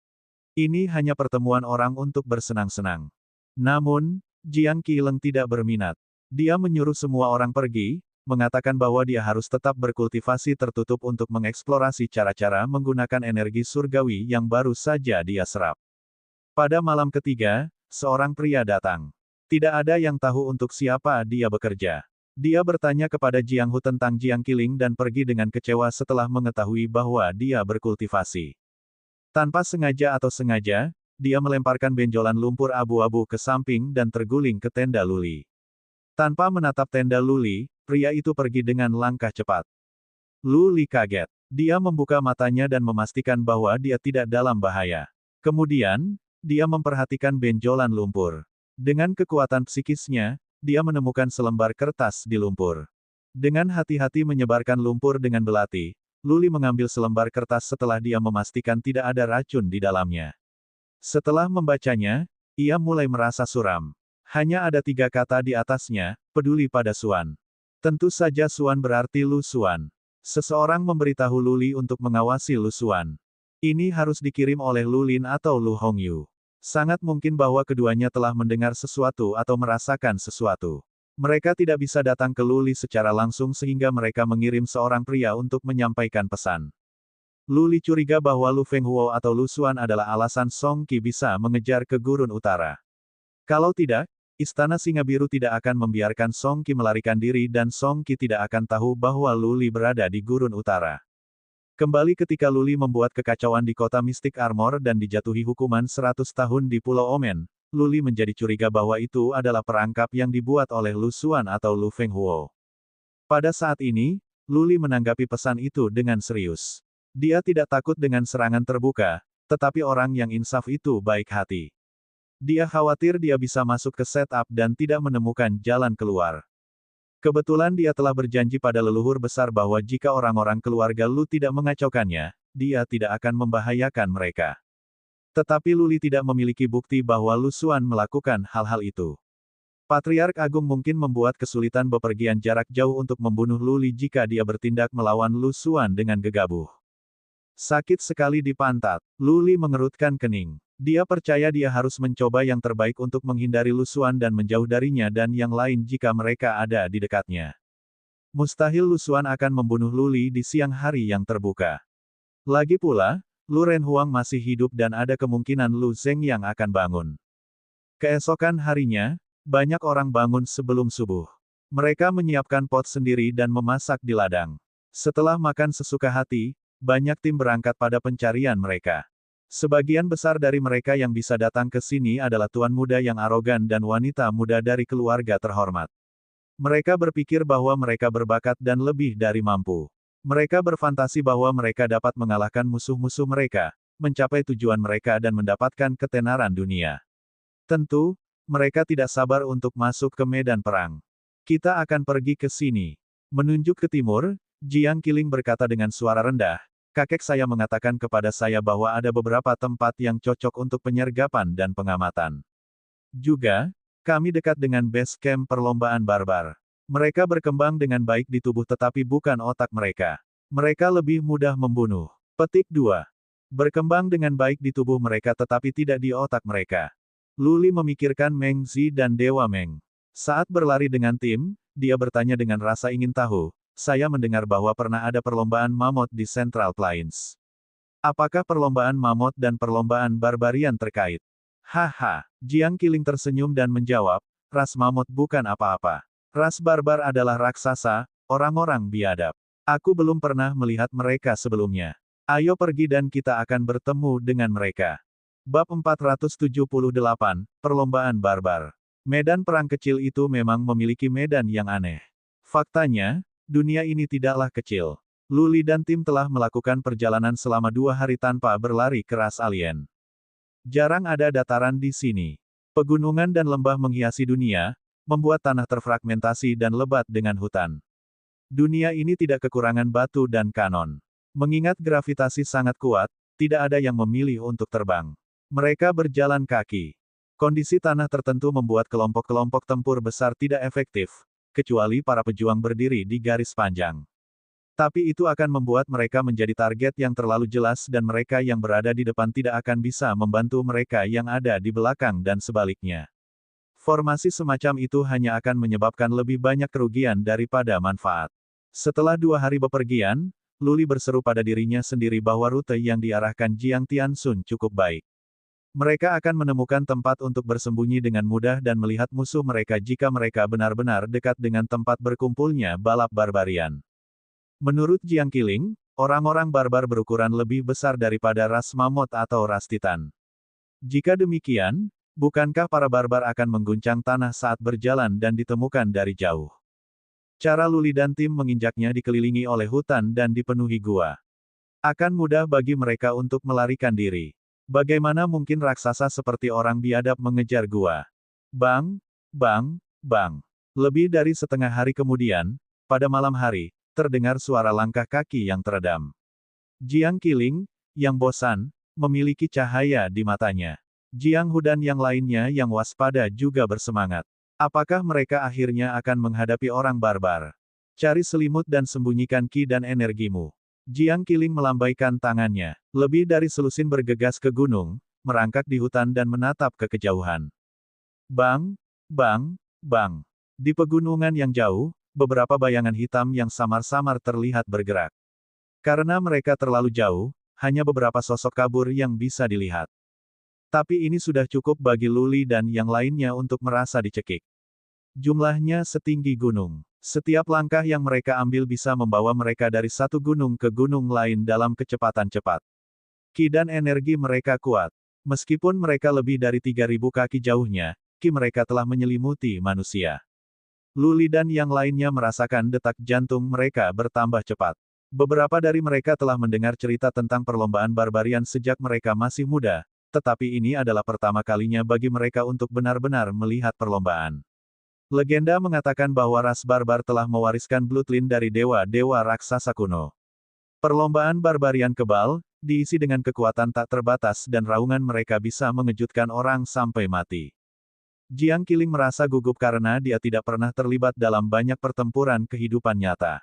Ini hanya pertemuan orang untuk bersenang-senang. Namun, Jiang Qiling tidak berminat. Dia menyuruh semua orang pergi, mengatakan bahwa dia harus tetap berkultivasi tertutup untuk mengeksplorasi cara-cara menggunakan energi surgawi yang baru saja dia serap. Pada malam ketiga, seorang pria datang. Tidak ada yang tahu untuk siapa dia bekerja. Dia bertanya kepada Jiang Hu tentang Jiang Qiling dan pergi dengan kecewa setelah mengetahui bahwa dia berkultivasi. Tanpa sengaja atau sengaja, dia melemparkan benjolan lumpur abu-abu ke samping dan terguling ke tenda Luli. Tanpa menatap tenda Luli, pria itu pergi dengan langkah cepat. Luli kaget. Dia membuka matanya dan memastikan bahwa dia tidak dalam bahaya. Kemudian, dia memperhatikan benjolan lumpur. Dengan kekuatan psikisnya, dia menemukan selembar kertas di lumpur. Dengan hati-hati menyebarkan lumpur dengan belati, Luli mengambil selembar kertas setelah dia memastikan tidak ada racun di dalamnya. Setelah membacanya, ia mulai merasa suram. Hanya ada 3 kata di atasnya, peduli pada Suan. Tentu saja Suan berarti Lu Suan. Seseorang memberitahu Luli untuk mengawasi Lu Suan. Ini harus dikirim oleh Lu Lin atau Lu Hongyu. Sangat mungkin bahwa keduanya telah mendengar sesuatu atau merasakan sesuatu. Mereka tidak bisa datang ke Luli secara langsung sehingga mereka mengirim seorang pria untuk menyampaikan pesan. Luli curiga bahwa Lu Fenghuo atau Lu Suan adalah alasan Song Qi bisa mengejar ke Gurun Utara. Kalau tidak, Istana Singa Biru tidak akan membiarkan Song Qi melarikan diri dan Song Qi tidak akan tahu bahwa Luli berada di Gurun Utara. Kembali ketika Luli membuat kekacauan di kota Mystic Armor dan dijatuhi hukuman 100 tahun di Pulau Omen, Luli menjadi curiga bahwa itu adalah perangkap yang dibuat oleh Lu Suan atau Lu Fenghuo. Pada saat ini, Luli menanggapi pesan itu dengan serius. Dia tidak takut dengan serangan terbuka, tetapi orang yang insaf itu baik hati. Dia khawatir dia bisa masuk ke setup dan tidak menemukan jalan keluar. Kebetulan dia telah berjanji pada leluhur besar bahwa jika orang-orang keluarga Lu tidak mengacaukannya, dia tidak akan membahayakan mereka. Tetapi Luli tidak memiliki bukti bahwa Lu Suan melakukan hal-hal itu. Patriark Agung mungkin membuat kesulitan bepergian jarak jauh untuk membunuh Luli jika dia bertindak melawan Lu Suan dengan gegabah. Sakit sekali di pantat, Luli mengerutkan kening. Dia percaya dia harus mencoba yang terbaik untuk menghindari Lu Suan dan menjauh darinya dan yang lain jika mereka ada di dekatnya. Mustahil Lu Suan akan membunuh Luli di siang hari yang terbuka. Lagi pula, Lu Renhuang masih hidup dan ada kemungkinan Lu Zeng yang akan bangun. Keesokan harinya, banyak orang bangun sebelum subuh. Mereka menyiapkan pot sendiri dan memasak di ladang. Setelah makan sesuka hati, banyak tim berangkat pada pencarian mereka. Sebagian besar dari mereka yang bisa datang ke sini adalah tuan muda yang arogan dan wanita muda dari keluarga terhormat. Mereka berpikir bahwa mereka berbakat dan lebih dari mampu. Mereka berfantasi bahwa mereka dapat mengalahkan musuh-musuh mereka, mencapai tujuan mereka dan mendapatkan ketenaran dunia. Tentu, mereka tidak sabar untuk masuk ke medan perang. Kita akan pergi ke sini. Menunjuk ke timur, Jiang Qiling berkata dengan suara rendah, kakek saya mengatakan kepada saya bahwa ada beberapa tempat yang cocok untuk penyergapan dan pengamatan. Juga, kami dekat dengan base camp perlombaan barbar. Mereka berkembang dengan baik di tubuh tetapi bukan otak mereka. Mereka lebih mudah membunuh. Petik 2. Berkembang dengan baik di tubuh mereka tetapi tidak di otak mereka. Luli memikirkan Meng Zi dan Dewa Meng. Saat berlari dengan tim, dia bertanya dengan rasa ingin tahu, saya mendengar bahwa pernah ada perlombaan mammoth di Central Plains. Apakah perlombaan mammoth dan perlombaan barbarian terkait? Haha, Jiang Qiling tersenyum dan menjawab, ras mammoth bukan apa-apa. Ras barbar adalah raksasa, orang-orang biadab. Aku belum pernah melihat mereka sebelumnya. Ayo pergi dan kita akan bertemu dengan mereka. Bab 478, Perlombaan Barbar. Medan perang kecil itu memang memiliki medan yang aneh. Faktanya, dunia ini tidaklah kecil. Luli dan tim telah melakukan perjalanan selama 2 hari tanpa berlari ke ras alien. Jarang ada dataran di sini. Pegunungan dan lembah menghiasi dunia, membuat tanah terfragmentasi dan lebat dengan hutan. Dunia ini tidak kekurangan batu dan kanon. Mengingat gravitasi sangat kuat, tidak ada yang memilih untuk terbang. Mereka berjalan kaki. Kondisi tanah tertentu membuat kelompok-kelompok tempur besar tidak efektif, kecuali para pejuang berdiri di garis panjang. Tapi itu akan membuat mereka menjadi target yang terlalu jelas dan mereka yang berada di depan tidak akan bisa membantu mereka yang ada di belakang dan sebaliknya. Formasi semacam itu hanya akan menyebabkan lebih banyak kerugian daripada manfaat. Setelah 2 hari bepergian, Luli berseru pada dirinya sendiri bahwa rute yang diarahkan Jiang Tianxun cukup baik. Mereka akan menemukan tempat untuk bersembunyi dengan mudah dan melihat musuh mereka jika mereka benar-benar dekat dengan tempat berkumpulnya balap barbarian. Menurut Jiang Qiling, orang-orang barbar berukuran lebih besar daripada ras mamut atau ras titan. Jika demikian, bukankah para barbar akan mengguncang tanah saat berjalan dan ditemukan dari jauh? Cara Luli dan tim menginjaknya dikelilingi oleh hutan dan dipenuhi gua. Akan mudah bagi mereka untuk melarikan diri. Bagaimana mungkin raksasa seperti orang biadab mengejar gua? Bang, bang, bang. Lebih dari setengah hari kemudian, pada malam hari, terdengar suara langkah kaki yang teredam. Jiang Qiling, yang bosan, memiliki cahaya di matanya. Jiang Hu dan yang lainnya yang waspada juga bersemangat. Apakah mereka akhirnya akan menghadapi orang barbar? Cari selimut dan sembunyikan ki dan energimu. Jiang Qiling melambaikan tangannya. Lebih dari selusin bergegas ke gunung, merangkak di hutan dan menatap ke kejauhan. Bang, bang, bang. Di pegunungan yang jauh, beberapa bayangan hitam yang samar-samar terlihat bergerak. Karena mereka terlalu jauh, hanya beberapa sosok kabur yang bisa dilihat. Tapi ini sudah cukup bagi Luli dan yang lainnya untuk merasa dicekik. Jumlahnya setinggi gunung. Setiap langkah yang mereka ambil bisa membawa mereka dari satu gunung ke gunung lain dalam kecepatan cepat. Ki dan energi mereka kuat. Meskipun mereka lebih dari 3.000 kaki jauhnya, ki mereka telah menyelimuti manusia. Luli dan yang lainnya merasakan detak jantung mereka bertambah cepat. Beberapa dari mereka telah mendengar cerita tentang perlombaan barbarian sejak mereka masih muda, tetapi ini adalah pertama kalinya bagi mereka untuk benar-benar melihat perlombaan. Legenda mengatakan bahwa ras barbar telah mewariskan bloodline dari dewa-dewa raksasa kuno. Perlombaan barbarian kebal, diisi dengan kekuatan tak terbatas dan raungan mereka bisa mengejutkan orang sampai mati. Jiang Qiling merasa gugup karena dia tidak pernah terlibat dalam banyak pertempuran kehidupan nyata.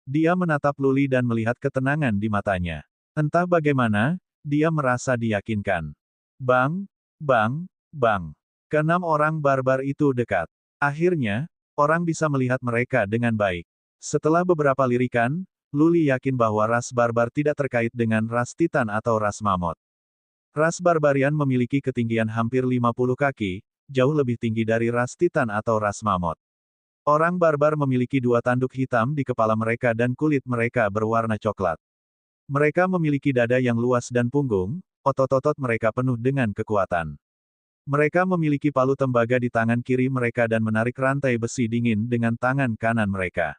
Dia menatap Luli dan melihat ketenangan di matanya. Entah bagaimana, dia merasa diyakinkan. Bang, bang, bang. Keenam orang barbar itu dekat. Akhirnya, orang bisa melihat mereka dengan baik. Setelah beberapa lirikan, Luli yakin bahwa ras barbar tidak terkait dengan ras titan atau ras mamut. Ras barbarian memiliki ketinggian hampir 50 kaki, jauh lebih tinggi dari ras titan atau ras mamut. Orang barbar memiliki 2 tanduk hitam di kepala mereka dan kulit mereka berwarna coklat. Mereka memiliki dada yang luas dan punggung, otot-otot mereka penuh dengan kekuatan. Mereka memiliki palu tembaga di tangan kiri mereka dan menarik rantai besi dingin dengan tangan kanan mereka.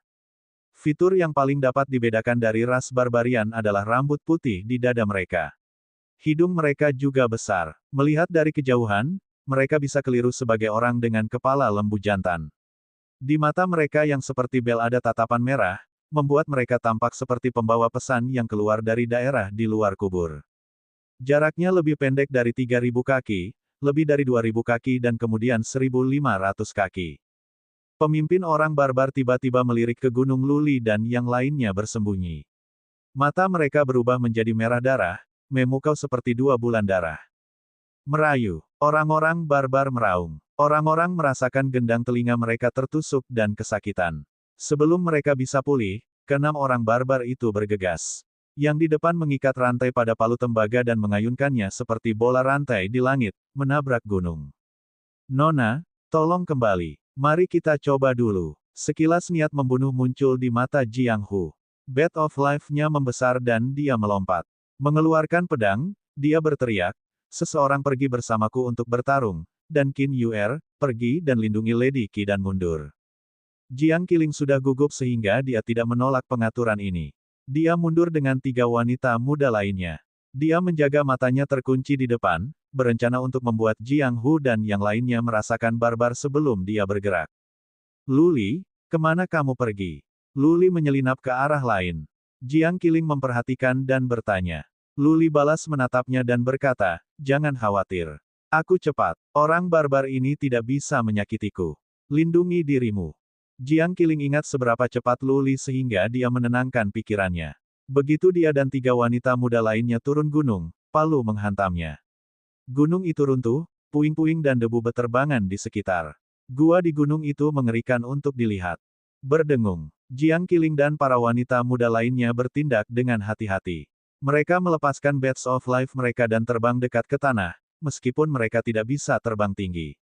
Fitur yang paling dapat dibedakan dari ras barbarian adalah rambut putih di dada mereka. Hidung mereka juga besar. Melihat dari kejauhan, mereka bisa keliru sebagai orang dengan kepala lembu jantan. Di mata mereka yang seperti bel ada tatapan merah, membuat mereka tampak seperti pembawa pesan yang keluar dari daerah di luar kubur. Jaraknya lebih pendek dari 3.000 kaki, lebih dari 2.000 kaki dan kemudian 1.500 kaki. Pemimpin orang barbar tiba-tiba melirik ke Gunung Luli dan yang lainnya bersembunyi. Mata mereka berubah menjadi merah darah, memukau seperti 2 bulan darah. Merayu. Orang-orang barbar meraung. Orang-orang merasakan gendang telinga mereka tertusuk dan kesakitan. Sebelum mereka bisa pulih, keenam orang barbar itu bergegas. Yang di depan mengikat rantai pada palu tembaga dan mengayunkannya seperti bola rantai di langit, menabrak gunung. Nona, tolong kembali. Mari kita coba dulu. Sekilas niat membunuh muncul di mata Jiang Hu. Bat of Life-nya membesar dan dia melompat. Mengeluarkan pedang, dia berteriak, seseorang pergi bersamaku untuk bertarung, dan Qin Yuer, pergi dan lindungi Lady Qi dan mundur. Jiang Qiling sudah gugup sehingga dia tidak menolak pengaturan ini. Dia mundur dengan 3 wanita muda lainnya. Dia menjaga matanya terkunci di depan, berencana untuk membuat Jiang Hu dan yang lainnya merasakan barbar sebelum dia bergerak. Luli, kemana kamu pergi? Luli menyelinap ke arah lain. Jiang Qiling memperhatikan dan bertanya. Luli balas menatapnya dan berkata, jangan khawatir. Aku cepat. Orang barbar ini tidak bisa menyakitiku. Lindungi dirimu. Jiang Qiling ingat seberapa cepat Luli sehingga dia menenangkan pikirannya. Begitu dia dan 3 wanita muda lainnya turun gunung, palu menghantamnya. Gunung itu runtuh, puing-puing dan debu beterbangan di sekitar. Gua di gunung itu mengerikan untuk dilihat. Berdengung, Jiang Qiling dan para wanita muda lainnya bertindak dengan hati-hati. Mereka melepaskan Bats of Life mereka dan terbang dekat ke tanah, meskipun mereka tidak bisa terbang tinggi.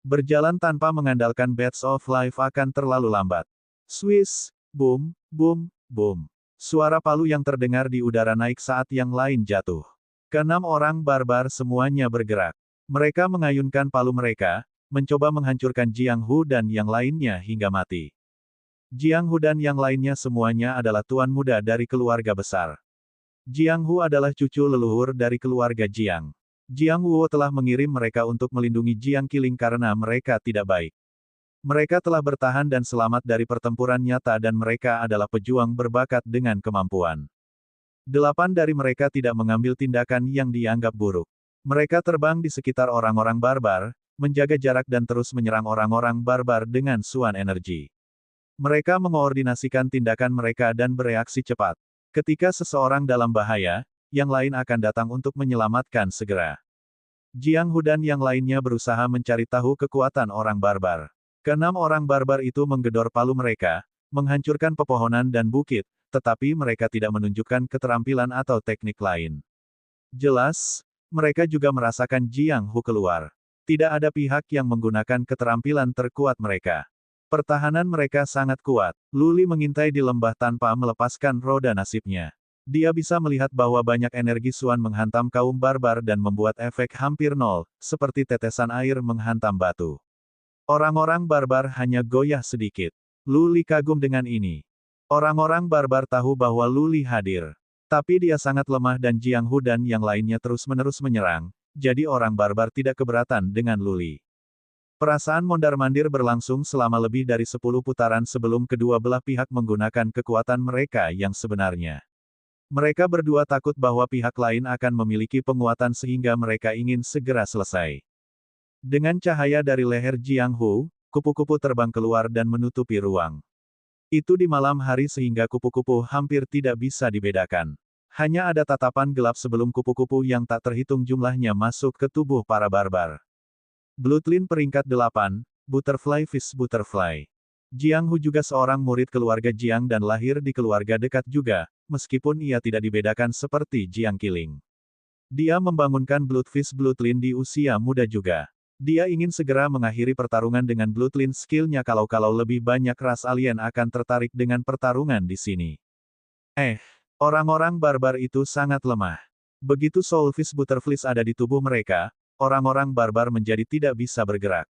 Berjalan tanpa mengandalkan Bats of Life akan terlalu lambat. Swiss, boom, boom, boom. Suara palu yang terdengar di udara naik saat yang lain jatuh. Keenam orang barbar semuanya bergerak. Mereka mengayunkan palu mereka, mencoba menghancurkan Jiang Hu dan yang lainnya hingga mati. Jiang Hu dan yang lainnya semuanya adalah tuan muda dari keluarga besar. Jiang Hu adalah cucu leluhur dari keluarga Jiang. Jiang Wu telah mengirim mereka untuk melindungi Jiang Qiling karena mereka tidak baik. Mereka telah bertahan dan selamat dari pertempuran nyata dan mereka adalah pejuang berbakat dengan kemampuan. 8 dari mereka tidak mengambil tindakan yang dianggap buruk. Mereka terbang di sekitar orang-orang barbar, menjaga jarak dan terus menyerang orang-orang barbar dengan suan energi. Mereka mengoordinasikan tindakan mereka dan bereaksi cepat. Ketika seseorang dalam bahaya, yang lain akan datang untuk menyelamatkan segera. Jiang Hu dan yang lainnya berusaha mencari tahu kekuatan orang barbar. Keenam orang barbar itu menggedor palu mereka, menghancurkan pepohonan dan bukit, tetapi mereka tidak menunjukkan keterampilan atau teknik lain. Jelas, mereka juga merasakan Jiang Hu keluar. Tidak ada pihak yang menggunakan keterampilan terkuat mereka. Pertahanan mereka sangat kuat. Luli mengintai di lembah tanpa melepaskan roda nasibnya. Dia bisa melihat bahwa banyak energi suan menghantam kaum barbar dan membuat efek hampir nol, seperti tetesan air menghantam batu. Orang-orang barbar hanya goyah sedikit. Luli kagum dengan ini. Orang-orang barbar tahu bahwa Luli hadir. Tapi dia sangat lemah dan Jiang Hu dan yang lainnya terus-menerus menyerang, jadi orang barbar tidak keberatan dengan Luli. Perasaan mondar-mandir berlangsung selama lebih dari 10 putaran sebelum kedua belah pihak menggunakan kekuatan mereka yang sebenarnya. Mereka berdua takut bahwa pihak lain akan memiliki penguatan sehingga mereka ingin segera selesai. Dengan cahaya dari leher Jiang Hu, kupu-kupu terbang keluar dan menutupi ruang. Itu di malam hari sehingga kupu-kupu hampir tidak bisa dibedakan. Hanya ada tatapan gelap sebelum kupu-kupu yang tak terhitung jumlahnya masuk ke tubuh para barbar. Bloodline peringkat 8, Butterfly Fish Butterfly. Jiang Hu juga seorang murid keluarga Jiang dan lahir di keluarga dekat juga, meskipun ia tidak dibedakan seperti Jiang Qiling. Dia membangunkan Bloodfish Bloodline di usia muda juga. Dia ingin segera mengakhiri pertarungan dengan Bloodline skill-nya kalau lebih banyak ras alien akan tertarik dengan pertarungan di sini. Orang-orang barbar itu sangat lemah. Begitu Soulfish Butterflies ada di tubuh mereka, orang-orang barbar menjadi tidak bisa bergerak.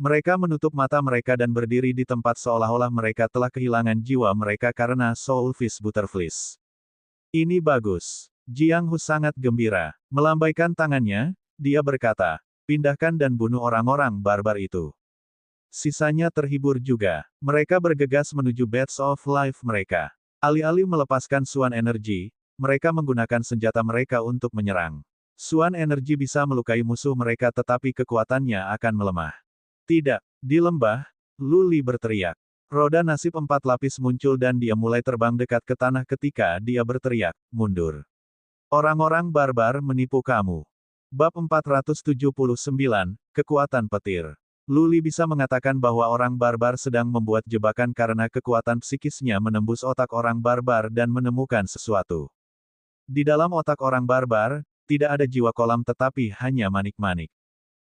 Mereka menutup mata mereka dan berdiri di tempat seolah-olah mereka telah kehilangan jiwa mereka karena Soulfish Butterflies. Ini bagus. Jiang Hu sangat gembira. Melambaikan tangannya, dia berkata, pindahkan dan bunuh orang-orang barbar itu. Sisanya terhibur juga. Mereka bergegas menuju Bats of Life mereka. Alih-alih melepaskan suan energi, mereka menggunakan senjata mereka untuk menyerang. Suan energi bisa melukai musuh mereka tetapi kekuatannya akan melemah. Tidak, di lembah, Luli berteriak. Roda nasib 4 lapis muncul dan dia mulai terbang dekat ke tanah ketika dia berteriak, mundur. Orang-orang barbar menipu kamu. Bab 479, Kekuatan Petir. Luli bisa mengatakan bahwa orang barbar sedang membuat jebakan karena kekuatan psikisnya menembus otak orang barbar dan menemukan sesuatu. Di dalam otak orang barbar, tidak ada jiwa kolam tetapi hanya manik-manik.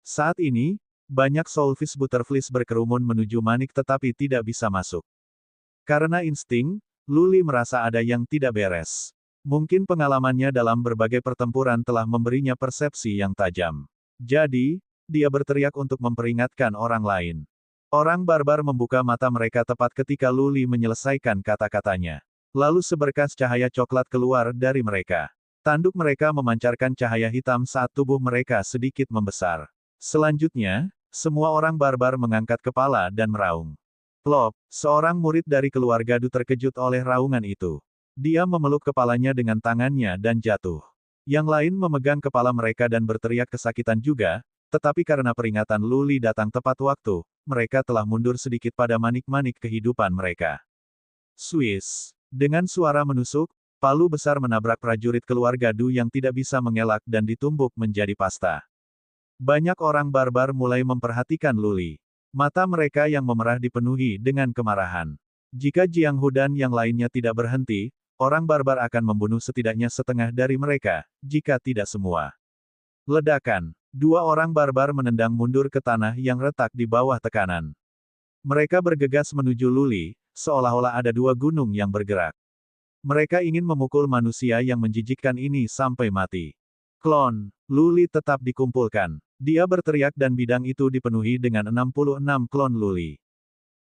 Saat ini, banyak Soulfish Butterflies berkerumun menuju manik tetapi tidak bisa masuk. Karena insting, Luli merasa ada yang tidak beres. Mungkin pengalamannya dalam berbagai pertempuran telah memberinya persepsi yang tajam. Jadi, dia berteriak untuk memperingatkan orang lain. Orang barbar membuka mata mereka tepat ketika Luli menyelesaikan kata-katanya. Lalu seberkas cahaya coklat keluar dari mereka. Tanduk mereka memancarkan cahaya hitam saat tubuh mereka sedikit membesar. Selanjutnya, semua orang barbar mengangkat kepala dan meraung. Plop, seorang murid dari keluarga Du terkejut oleh raungan itu. Dia memeluk kepalanya dengan tangannya dan jatuh. Yang lain memegang kepala mereka dan berteriak kesakitan juga, tetapi karena peringatan Luli datang tepat waktu, mereka telah mundur sedikit pada manik-manik kehidupan mereka. Swiss. Dengan suara menusuk, palu besar menabrak prajurit keluarga Du yang tidak bisa mengelak dan ditumbuk menjadi pasta. Banyak orang barbar mulai memperhatikan Luli. Mata mereka yang memerah dipenuhi dengan kemarahan. Jika Jiang Hu dan yang lainnya tidak berhenti, orang barbar akan membunuh setidaknya setengah dari mereka, jika tidak semua. Ledakan. Dua orang barbar menendang mundur ke tanah yang retak di bawah tekanan. Mereka bergegas menuju Luli, seolah-olah ada dua gunung yang bergerak. Mereka ingin memukul manusia yang menjijikkan ini sampai mati. Klon. Luli tetap dikumpulkan. Dia berteriak dan bidang itu dipenuhi dengan 66 klon Luli.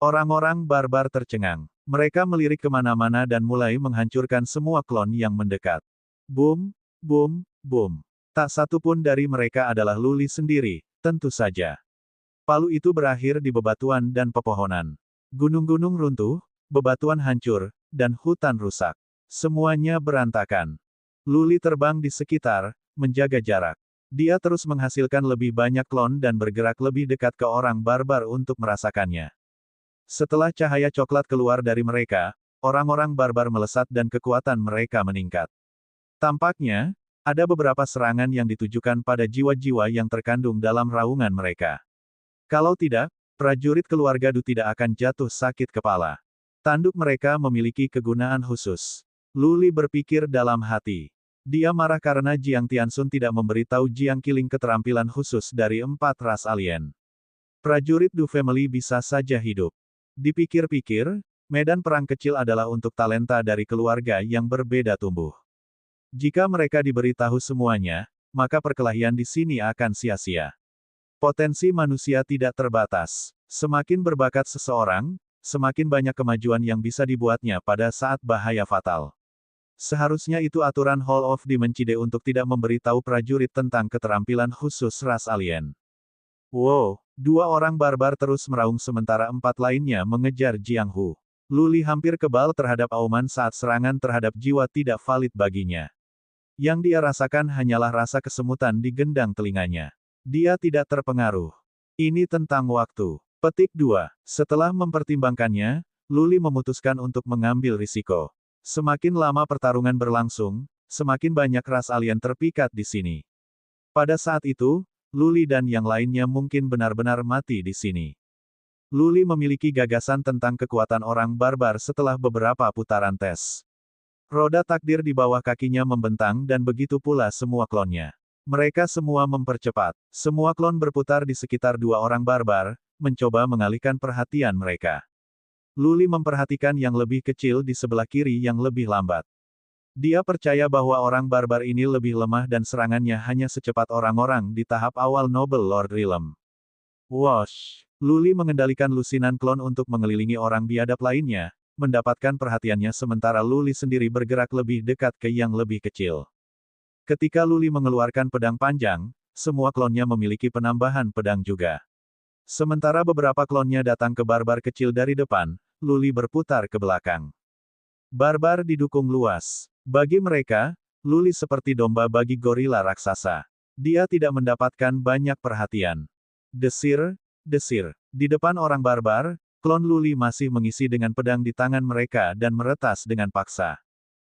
Orang-orang barbar tercengang. Mereka melirik kemana-mana dan mulai menghancurkan semua klon yang mendekat. Boom, boom, boom. Tak satu pun dari mereka adalah Luli sendiri, tentu saja. Palu itu berakhir di bebatuan dan pepohonan. Gunung-gunung runtuh, bebatuan hancur, dan hutan rusak. Semuanya berantakan. Luli terbang di sekitar, menjaga jarak. Dia terus menghasilkan lebih banyak klon dan bergerak lebih dekat ke orang barbar untuk merasakannya. Setelah cahaya coklat keluar dari mereka, orang-orang barbar melesat dan kekuatan mereka meningkat. Tampaknya, ada beberapa serangan yang ditujukan pada jiwa-jiwa yang terkandung dalam raungan mereka. Kalau tidak, prajurit keluarga Du tidak akan jatuh sakit kepala. Tanduk mereka memiliki kegunaan khusus. Luli berpikir dalam hati. Dia marah karena Jiang Tianxun tidak memberitahu Jiang Qiling keterampilan khusus dari 4 ras alien. Prajurit Du Family bisa saja hidup. Dipikir-pikir, medan perang kecil adalah untuk talenta dari keluarga yang berbeda tumbuh. Jika mereka diberitahu semuanya, maka perkelahian di sini akan sia-sia. Potensi manusia tidak terbatas. Semakin berbakat seseorang, semakin banyak kemajuan yang bisa dibuatnya pada saat bahaya fatal. Seharusnya itu aturan Hall of Dimension untuk tidak memberitahu prajurit tentang keterampilan khusus ras alien. Wow, dua orang barbar terus meraung sementara 4 lainnya mengejar Jiang Hu. Luli hampir kebal terhadap auman saat serangan terhadap jiwa tidak valid baginya. Yang dia rasakan hanyalah rasa kesemutan di gendang telinganya. Dia tidak terpengaruh. Ini tentang waktu. Petik 2. Setelah mempertimbangkannya, Luli memutuskan untuk mengambil risiko. Semakin lama pertarungan berlangsung, semakin banyak ras alien terpikat di sini. Pada saat itu, Luli dan yang lainnya mungkin benar-benar mati di sini. Luli memiliki gagasan tentang kekuatan orang barbar setelah beberapa putaran tes. Roda takdir di bawah kakinya membentang dan begitu pula semua klonnya. Mereka semua mempercepat. Semua klon berputar di sekitar dua orang barbar, mencoba mengalihkan perhatian mereka. Luli memperhatikan yang lebih kecil di sebelah kiri yang lebih lambat. Dia percaya bahwa orang barbar ini lebih lemah dan serangannya hanya secepat orang-orang di tahap awal Noble Lord Realm. Wosh! Luli mengendalikan lusinan klon untuk mengelilingi orang biadab lainnya, mendapatkan perhatiannya sementara Luli sendiri bergerak lebih dekat ke yang lebih kecil. Ketika Luli mengeluarkan pedang panjang, semua klonnya memiliki penambahan pedang juga. Sementara beberapa klonnya datang ke barbar kecil dari depan, Luli berputar ke belakang. Barbar didukung luas. Bagi mereka, Luli seperti domba bagi gorila raksasa. Dia tidak mendapatkan banyak perhatian. Desir, desir. Di depan orang barbar, klon Luli masih mengisi dengan pedang di tangan mereka dan meretas dengan paksa.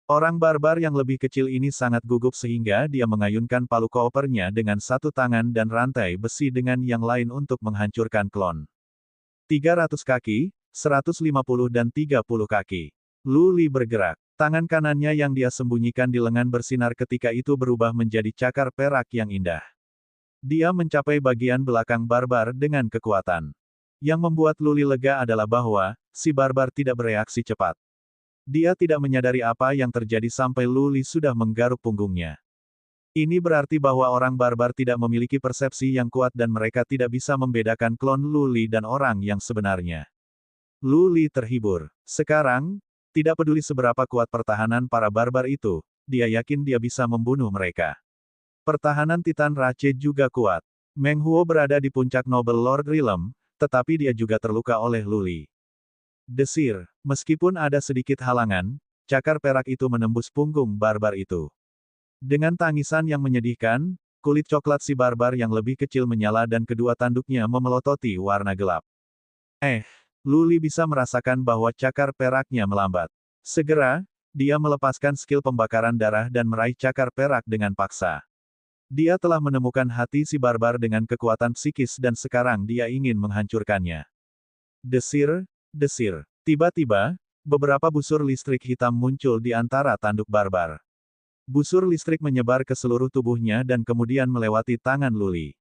Orang barbar yang lebih kecil ini sangat gugup sehingga dia mengayunkan palu kopernya dengan satu tangan dan rantai besi dengan yang lain untuk menghancurkan klon. 300 kaki, 150 dan 30 kaki. Luli bergerak. Tangan kanannya yang dia sembunyikan di lengan bersinar ketika itu berubah menjadi cakar perak yang indah. Dia mencapai bagian belakang barbar dengan kekuatan. Yang membuat Luli lega adalah bahwa, si barbar tidak bereaksi cepat. Dia tidak menyadari apa yang terjadi sampai Luli sudah menggaruk punggungnya. Ini berarti bahwa orang barbar tidak memiliki persepsi yang kuat dan mereka tidak bisa membedakan klon Luli dan orang yang sebenarnya. Luli terhibur. Sekarang, tidak peduli seberapa kuat pertahanan para barbar itu, dia yakin dia bisa membunuh mereka. Pertahanan Titan Rache juga kuat. Meng Huo berada di puncak Noble Lord Realm, tetapi dia juga terluka oleh Luli. Desir, meskipun ada sedikit halangan, cakar perak itu menembus punggung barbar itu. Dengan tangisan yang menyedihkan, kulit coklat si barbar yang lebih kecil menyala dan kedua tanduknya memelototi warna gelap. Luli bisa merasakan bahwa cakar peraknya melambat. Segera, dia melepaskan skill pembakaran darah dan meraih cakar perak dengan paksa. Dia telah menemukan hati si barbar dengan kekuatan psikis dan sekarang dia ingin menghancurkannya. Desir, desir. Tiba-tiba, beberapa busur listrik hitam muncul di antara tanduk barbar. Busur listrik menyebar ke seluruh tubuhnya dan kemudian melewati tangan Luli.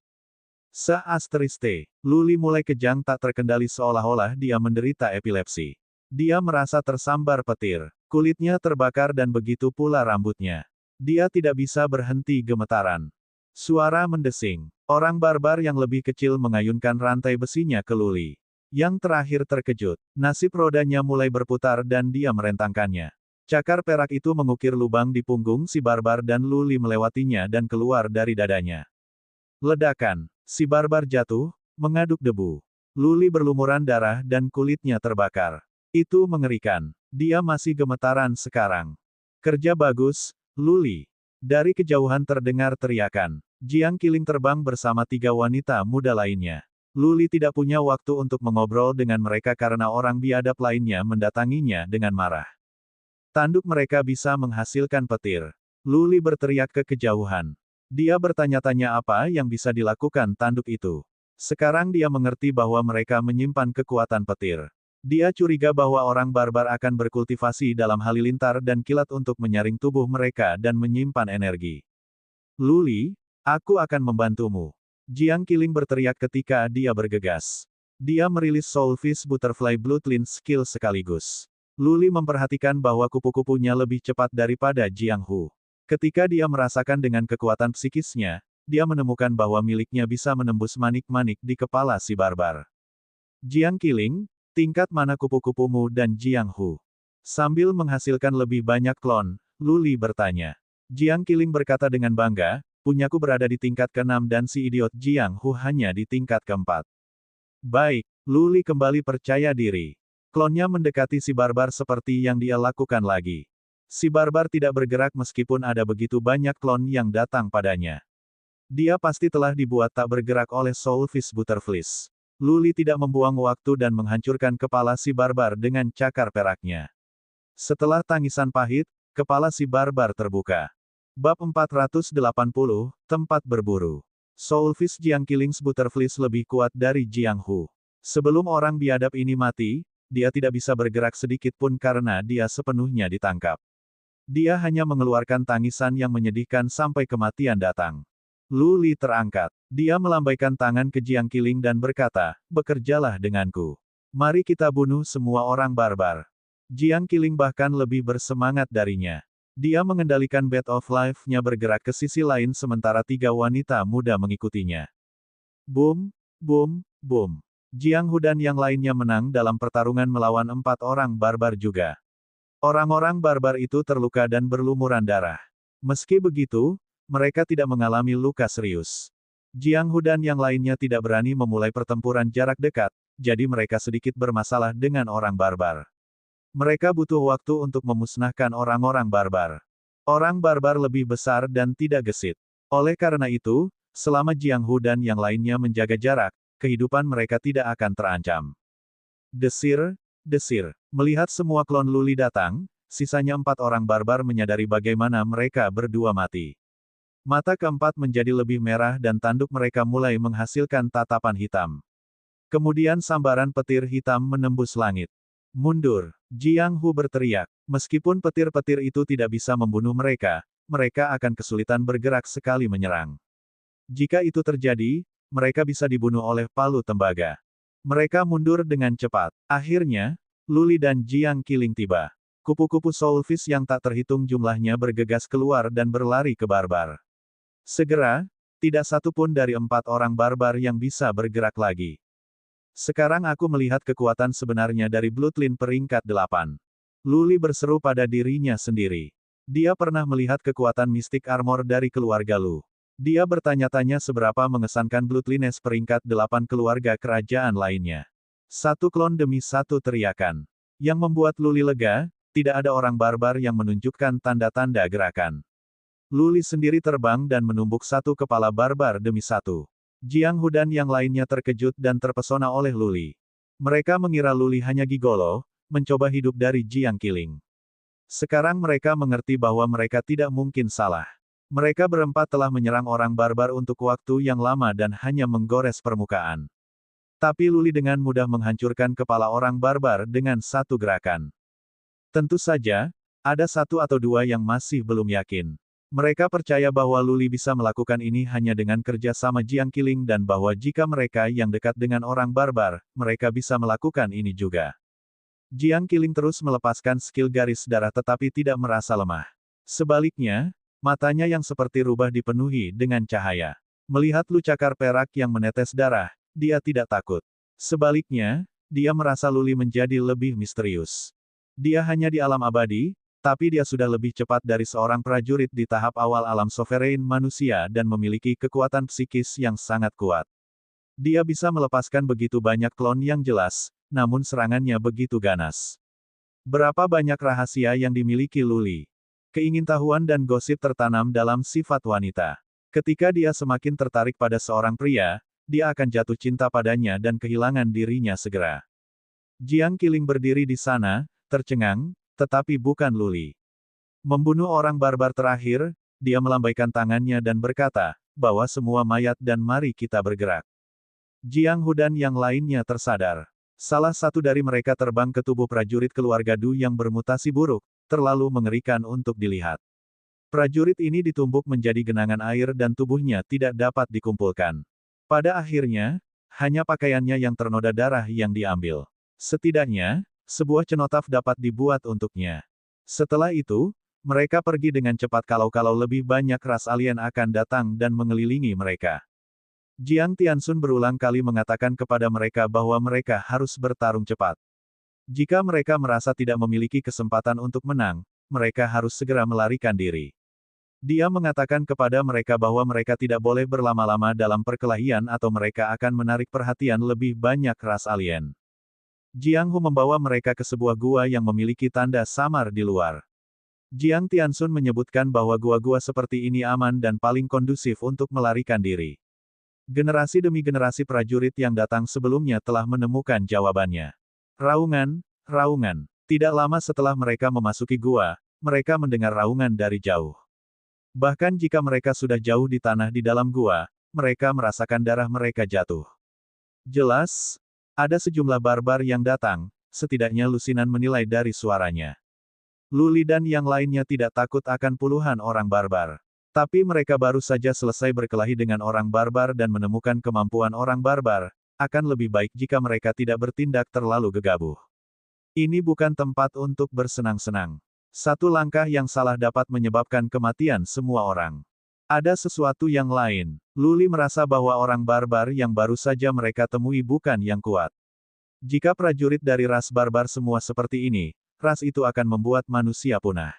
Seasteriste, Luli mulai kejang tak terkendali seolah-olah dia menderita epilepsi. Dia merasa tersambar petir. Kulitnya terbakar dan begitu pula rambutnya. Dia tidak bisa berhenti gemetaran. Suara mendesing. Orang barbar yang lebih kecil mengayunkan rantai besinya ke Luli. Yang terakhir terkejut. Nasib rodanya mulai berputar dan dia merentangkannya. Cakar perak itu mengukir lubang di punggung si barbar dan Luli melewatinya dan keluar dari dadanya. Ledakan. Si barbar jatuh, mengaduk debu. Luli berlumuran darah dan kulitnya terbakar. Itu mengerikan. Dia masih gemetaran sekarang. Kerja bagus, Luli. Dari kejauhan terdengar teriakan. Jiang Qiling terbang bersama 3 wanita muda lainnya. Luli tidak punya waktu untuk mengobrol dengan mereka karena orang biadab lainnya mendatanginya dengan marah. Tanduk mereka bisa menghasilkan petir. Luli berteriak ke kejauhan. Dia bertanya-tanya apa yang bisa dilakukan tanduk itu. Sekarang dia mengerti bahwa mereka menyimpan kekuatan petir. Dia curiga bahwa orang barbar akan berkultivasi dalam halilintar dan kilat untuk menyaring tubuh mereka dan menyimpan energi. Luli, aku akan membantumu. Jiang Qiling berteriak ketika dia bergegas. Dia merilis Soulfish Butterfly Bloodline skill sekaligus. Luli memperhatikan bahwa kupu-kupunya lebih cepat daripada Jiang Hu. Ketika dia merasakan dengan kekuatan psikisnya, dia menemukan bahwa miliknya bisa menembus manik-manik di kepala si barbar. Jiang Qiling, tingkat mana kupu-kupumu dan Jiang Hu? Sambil menghasilkan lebih banyak klon, Luli bertanya. Jiang Qiling berkata dengan bangga, punyaku berada di tingkat ke-6 dan si idiot Jiang Hu hanya di tingkat ke-4. Baik, Luli kembali percaya diri. Klonnya mendekati si barbar seperti yang dia lakukan lagi. Si barbar tidak bergerak meskipun ada begitu banyak klon yang datang padanya. Dia pasti telah dibuat tak bergerak oleh Soulfish Butterflies. Luli tidak membuang waktu dan menghancurkan kepala si barbar dengan cakar peraknya. Setelah tangisan pahit, kepala si barbar terbuka. Bab 480, Tempat Berburu. Soulfish Jiang Qiling's Butterflies lebih kuat dari Jiang Hu. Sebelum orang biadab ini mati, dia tidak bisa bergerak sedikit pun karena dia sepenuhnya ditangkap. Dia hanya mengeluarkan tangisan yang menyedihkan sampai kematian datang. Luli terangkat. Dia melambaikan tangan ke Jiang Qiling dan berkata, bekerjalah denganku. Mari kita bunuh semua orang barbar. Jiang Qiling bahkan lebih bersemangat darinya. Dia mengendalikan Bat of Life-nya bergerak ke sisi lain sementara 3 wanita muda mengikutinya. Boom, boom, boom. Jiang Hu dan yang lainnya menang dalam pertarungan melawan 4 orang barbar juga. Orang-orang barbar itu terluka dan berlumuran darah. Meski begitu, mereka tidak mengalami luka serius. Jiang Hu dan yang lainnya tidak berani memulai pertempuran jarak dekat, jadi mereka sedikit bermasalah dengan orang barbar. Mereka butuh waktu untuk memusnahkan orang-orang barbar. Orang barbar lebih besar dan tidak gesit. Oleh karena itu, selama Jiang Hu dan yang lainnya menjaga jarak, kehidupan mereka tidak akan terancam. Desir, desir. Melihat semua klon Luli datang, sisanya 4 orang barbar menyadari bagaimana mereka berdua mati. Mata keempat menjadi lebih merah dan tanduk mereka mulai menghasilkan tatapan hitam. Kemudian sambaran petir hitam menembus langit. Mundur, Jiang Hu berteriak. Meskipun petir-petir itu tidak bisa membunuh mereka, mereka akan kesulitan bergerak sekali menyerang. Jika itu terjadi, mereka bisa dibunuh oleh palu tembaga. Mereka mundur dengan cepat. Akhirnya, Luli dan Jiang Qiling tiba. Kupu-kupu Soulfish yang tak terhitung jumlahnya bergegas keluar dan berlari ke barbar. Segera, tidak satu pun dari 4 orang barbar yang bisa bergerak lagi. Sekarang aku melihat kekuatan sebenarnya dari Bloodline peringkat 8. Luli berseru pada dirinya sendiri. Dia pernah melihat kekuatan mistik armor dari keluarga Lu. Dia bertanya-tanya seberapa mengesankan Bloodlines peringkat 8 keluarga kerajaan lainnya. Satu klon demi satu teriakan. Yang membuat Luli lega, tidak ada orang barbar yang menunjukkan tanda-tanda gerakan. Luli sendiri terbang dan menumbuk satu kepala barbar demi satu. Jiang Hu dan yang lainnya terkejut dan terpesona oleh Luli. Mereka mengira Luli hanya gigolo, mencoba hidup dari Jiang Qiling. Sekarang mereka mengerti bahwa mereka tidak mungkin salah. Mereka berempat telah menyerang orang barbar untuk waktu yang lama dan hanya menggores permukaan. Tapi Luli dengan mudah menghancurkan kepala orang barbar dengan satu gerakan. Tentu saja, ada satu atau dua yang masih belum yakin. Mereka percaya bahwa Luli bisa melakukan ini hanya dengan kerja sama Jiang Qiling dan bahwa jika mereka yang dekat dengan orang barbar, mereka bisa melakukan ini juga. Jiang Qiling terus melepaskan skill garis darah tetapi tidak merasa lemah. Sebaliknya, matanya yang seperti rubah dipenuhi dengan cahaya. Melihat lu cakar perak yang menetes darah, dia tidak takut. Sebaliknya, dia merasa Luli menjadi lebih misterius. Dia hanya di alam abadi, tapi dia sudah lebih cepat dari seorang prajurit di tahap awal alam sovereign manusia dan memiliki kekuatan psikis yang sangat kuat. Dia bisa melepaskan begitu banyak klon yang jelas, namun serangannya begitu ganas. Berapa banyak rahasia yang dimiliki Luli? Keingintahuan dan gosip tertanam dalam sifat wanita. Ketika dia semakin tertarik pada seorang pria, dia akan jatuh cinta padanya dan kehilangan dirinya segera. Jiang Qiling berdiri di sana, tercengang, tetapi bukan Luli. Membunuh orang barbar terakhir, dia melambaikan tangannya dan berkata, "Bawa semua mayat dan mari kita bergerak." Jiang Hu dan yang lainnya tersadar. Salah satu dari mereka terbang ke tubuh prajurit keluarga Du yang bermutasi buruk, terlalu mengerikan untuk dilihat. Prajurit ini ditumbuk menjadi genangan air dan tubuhnya tidak dapat dikumpulkan. Pada akhirnya, hanya pakaiannya yang ternoda darah yang diambil. Setidaknya, sebuah cenotaf dapat dibuat untuknya. Setelah itu, mereka pergi dengan cepat kalau lebih banyak ras alien akan datang dan mengelilingi mereka. Jiang Tianxun berulang kali mengatakan kepada mereka bahwa mereka harus bertarung cepat. Jika mereka merasa tidak memiliki kesempatan untuk menang, mereka harus segera melarikan diri. Dia mengatakan kepada mereka bahwa mereka tidak boleh berlama-lama dalam perkelahian atau mereka akan menarik perhatian lebih banyak ras alien. Jiang Hu membawa mereka ke sebuah gua yang memiliki tanda samar di luar. Jiang Tianxun menyebutkan bahwa gua-gua seperti ini aman dan paling kondusif untuk melarikan diri. Generasi demi generasi prajurit yang datang sebelumnya telah menemukan jawabannya. Raungan, raungan. Tidak lama setelah mereka memasuki gua, mereka mendengar raungan dari jauh. Bahkan jika mereka sudah jauh di tanah di dalam gua, mereka merasakan darah mereka jatuh. Jelas, ada sejumlah barbar yang datang, setidaknya Lusinan menilai dari suaranya. Luli dan yang lainnya tidak takut akan puluhan orang barbar. Tapi mereka baru saja selesai berkelahi dengan orang barbar dan menemukan kemampuan orang barbar, akan lebih baik jika mereka tidak bertindak terlalu gegabah. Ini bukan tempat untuk bersenang-senang. Satu langkah yang salah dapat menyebabkan kematian semua orang. Ada sesuatu yang lain. Luli merasa bahwa orang barbar yang baru saja mereka temui bukan yang kuat. Jika prajurit dari ras barbar semua seperti ini, ras itu akan membuat manusia punah.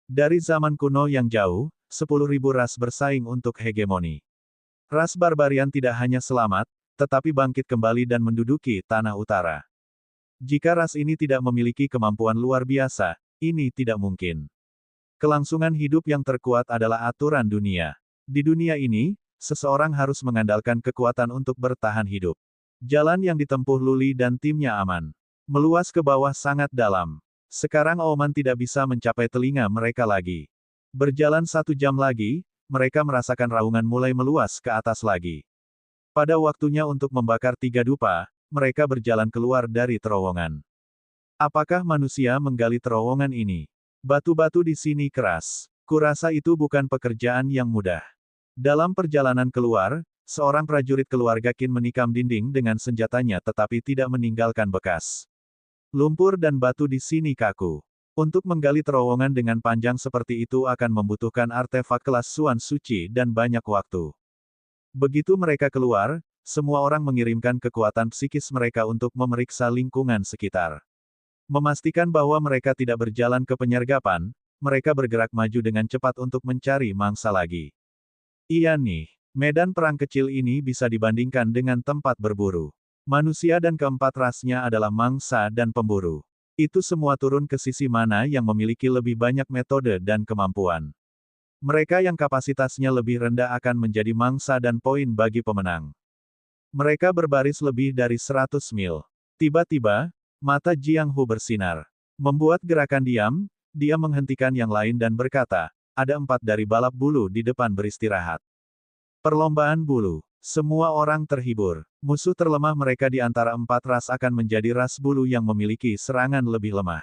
Dari zaman kuno yang jauh, 10.000 ras bersaing untuk hegemoni. Ras barbarian tidak hanya selamat, tetapi bangkit kembali dan menduduki tanah utara. Jika ras ini tidak memiliki kemampuan luar biasa, ini tidak mungkin. Kelangsungan hidup yang terkuat adalah aturan dunia. Di dunia ini, seseorang harus mengandalkan kekuatan untuk bertahan hidup. Jalan yang ditempuh Luli dan timnya aman. Meluas ke bawah sangat dalam. Sekarang auman tidak bisa mencapai telinga mereka lagi. Berjalan 1 jam lagi, mereka merasakan raungan mulai meluas ke atas lagi. Pada waktunya untuk membakar 3 dupa, mereka berjalan keluar dari terowongan. Apakah manusia menggali terowongan ini? Batu-batu di sini keras. Kurasa itu bukan pekerjaan yang mudah. Dalam perjalanan keluar, seorang prajurit keluarga Qin menikam dinding dengan senjatanya tetapi tidak meninggalkan bekas. Lumpur dan batu di sini kaku. Untuk menggali terowongan dengan panjang seperti itu akan membutuhkan artefak kelas Suan Suci dan banyak waktu. Begitu mereka keluar, semua orang mengirimkan kekuatan psikis mereka untuk memeriksa lingkungan sekitar. Memastikan bahwa mereka tidak berjalan ke penyergapan, mereka bergerak maju dengan cepat untuk mencari mangsa lagi. Iya nih, medan perang kecil ini bisa dibandingkan dengan tempat berburu. Manusia dan keempat rasnya adalah mangsa dan pemburu. Itu semua turun ke sisi mana yang memiliki lebih banyak metode dan kemampuan. Mereka yang kapasitasnya lebih rendah akan menjadi mangsa dan poin bagi pemenang. Mereka berbaris lebih dari 100 mil. Tiba-tiba, mata Jiang Hu bersinar. Membuat gerakan diam, dia menghentikan yang lain dan berkata, ada 4 dari balap bulu di depan beristirahat. Perlombaan bulu. Semua orang terhibur. Musuh terlemah mereka di antara 4 ras akan menjadi ras bulu yang memiliki serangan lebih lemah.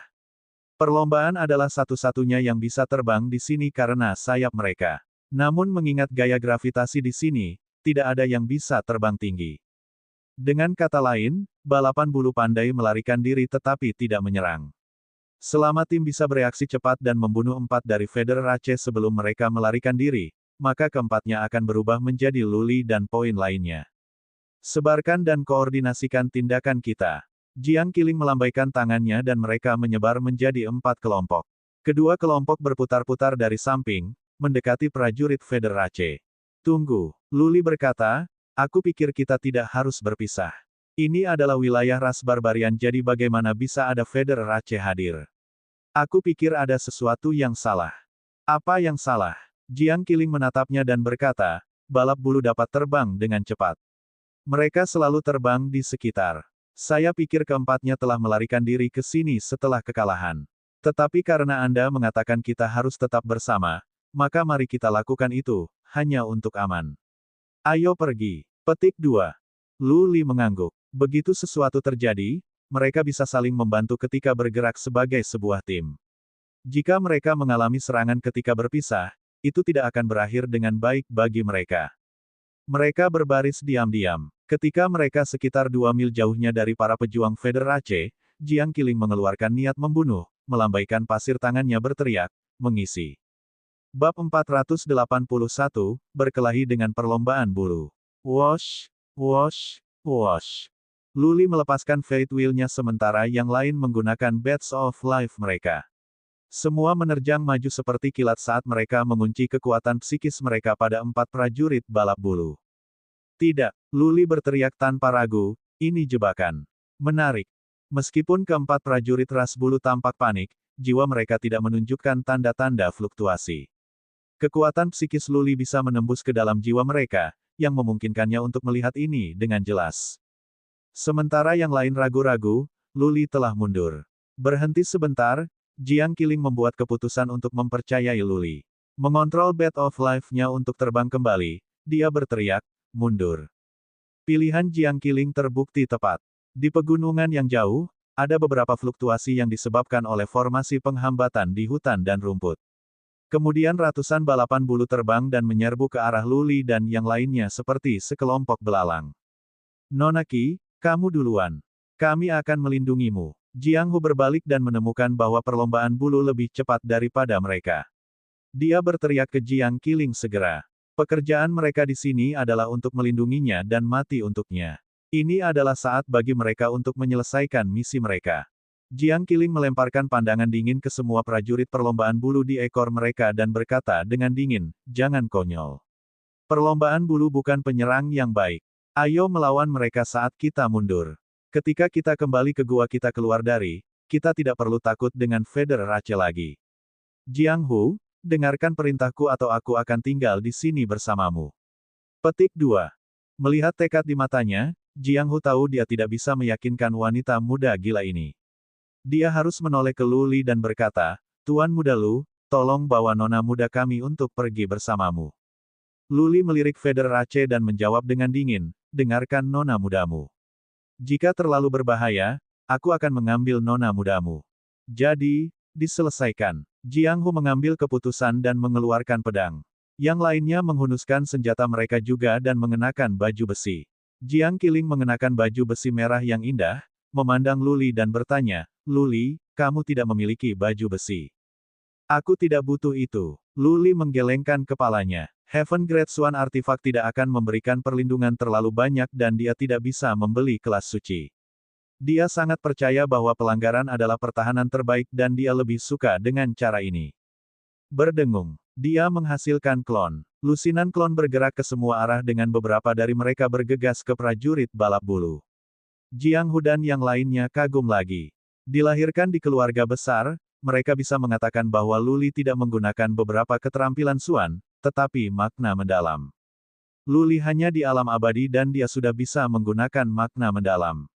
Perlombaan adalah satu-satunya yang bisa terbang di sini karena sayap mereka. Namun mengingat gaya gravitasi di sini, tidak ada yang bisa terbang tinggi. Dengan kata lain, balapan bulu pandai melarikan diri tetapi tidak menyerang. Selama tim bisa bereaksi cepat dan membunuh 4 dari Federace sebelum mereka melarikan diri, maka keempatnya akan berubah menjadi Luli dan poin lainnya. Sebarkan dan koordinasikan tindakan kita. Jiang Qiling melambaikan tangannya dan mereka menyebar menjadi 4 kelompok. Kedua kelompok berputar-putar dari samping, mendekati prajurit Federace. Tunggu, Luli berkata, aku pikir kita tidak harus berpisah. Ini adalah wilayah ras barbarian jadi bagaimana bisa ada Federace hadir? Aku pikir ada sesuatu yang salah. Apa yang salah? Jiang Qiling menatapnya dan berkata, balap bulu dapat terbang dengan cepat. Mereka selalu terbang di sekitar. Saya pikir keempatnya telah melarikan diri ke sini setelah kekalahan. Tetapi karena Anda mengatakan kita harus tetap bersama, maka mari kita lakukan itu, hanya untuk aman. Ayo pergi. Petik 2. Lu Li mengangguk. Begitu sesuatu terjadi, mereka bisa saling membantu ketika bergerak sebagai sebuah tim. Jika mereka mengalami serangan ketika berpisah, itu tidak akan berakhir dengan baik bagi mereka. Mereka berbaris diam-diam. Ketika mereka sekitar 2 mil jauhnya dari para pejuang Federace, Jiang Qiling mengeluarkan niat membunuh, melambaikan pasir tangannya berteriak, mengisi. Bab 481, berkelahi dengan perlombaan bulu. Wosh, wosh, wosh. Luli melepaskan Fate Wheel-nya sementara yang lain menggunakan Bats of Life mereka. Semua menerjang maju seperti kilat saat mereka mengunci kekuatan psikis mereka pada 4 prajurit balap bulu. Tidak, Luli berteriak tanpa ragu, ini jebakan. Menarik. Meskipun keempat prajurit ras bulu tampak panik, jiwa mereka tidak menunjukkan tanda-tanda fluktuasi. Kekuatan psikis Luli bisa menembus ke dalam jiwa mereka, yang memungkinkannya untuk melihat ini dengan jelas. Sementara yang lain ragu-ragu, Luli telah mundur. Berhenti sebentar, Jiang Qiling membuat keputusan untuk mempercayai Luli. Mengontrol Bat of Life-nya untuk terbang kembali, dia berteriak, mundur. Pilihan Jiang Qiling terbukti tepat. Di pegunungan yang jauh, ada beberapa fluktuasi yang disebabkan oleh formasi penghambatan di hutan dan rumput. Kemudian ratusan balapan bulu terbang dan menyerbu ke arah Luli dan yang lainnya seperti sekelompok belalang. Nona Qi, kamu duluan. Kami akan melindungimu. Jiang Hu berbalik dan menemukan bahwa perlombaan bulu lebih cepat daripada mereka. Dia berteriak ke Jiang Qiling segera. Pekerjaan mereka di sini adalah untuk melindunginya dan mati untuknya. Ini adalah saat bagi mereka untuk menyelesaikan misi mereka. Jiang Qiling melemparkan pandangan dingin ke semua prajurit perlombaan bulu di ekor mereka dan berkata dengan dingin, jangan konyol. Perlombaan bulu bukan penyerang yang baik. Ayo melawan mereka saat kita mundur. Ketika kita kembali ke gua kita keluar dari, kita tidak perlu takut dengan Federace lagi. Jiang Hu, dengarkan perintahku atau aku akan tinggal di sini bersamamu. Petik 2. Melihat tekad di matanya, Jiang Hu tahu dia tidak bisa meyakinkan wanita muda gila ini. Dia harus menoleh ke Luli dan berkata, Tuan muda Lu, tolong bawa nona muda kami untuk pergi bersamamu. Luli melirik Federace dan menjawab dengan dingin, dengarkan nona mudamu. Jika terlalu berbahaya, aku akan mengambil nona mudamu. Jadi, diselesaikan. Jiang Hu mengambil keputusan dan mengeluarkan pedang. Yang lainnya menghunuskan senjata mereka juga dan mengenakan baju besi. Jiang Qiling mengenakan baju besi merah yang indah, memandang Luli dan bertanya, Luli, kamu tidak memiliki baju besi. Aku tidak butuh itu. Luli menggelengkan kepalanya. Heaven Great Swan artifak tidak akan memberikan perlindungan terlalu banyak dan dia tidak bisa membeli kelas suci. Dia sangat percaya bahwa pelanggaran adalah pertahanan terbaik dan dia lebih suka dengan cara ini. Berdengung. Dia menghasilkan klon. Lusinan klon bergerak ke semua arah dengan beberapa dari mereka bergegas ke prajurit balap bulu. Jiang Hu dan yang lainnya kagum lagi. Dilahirkan di keluarga besar, mereka bisa mengatakan bahwa Luli tidak menggunakan beberapa keterampilan Suan, tetapi makna mendalam. Luli hanya di alam abadi dan dia sudah bisa menggunakan makna mendalam.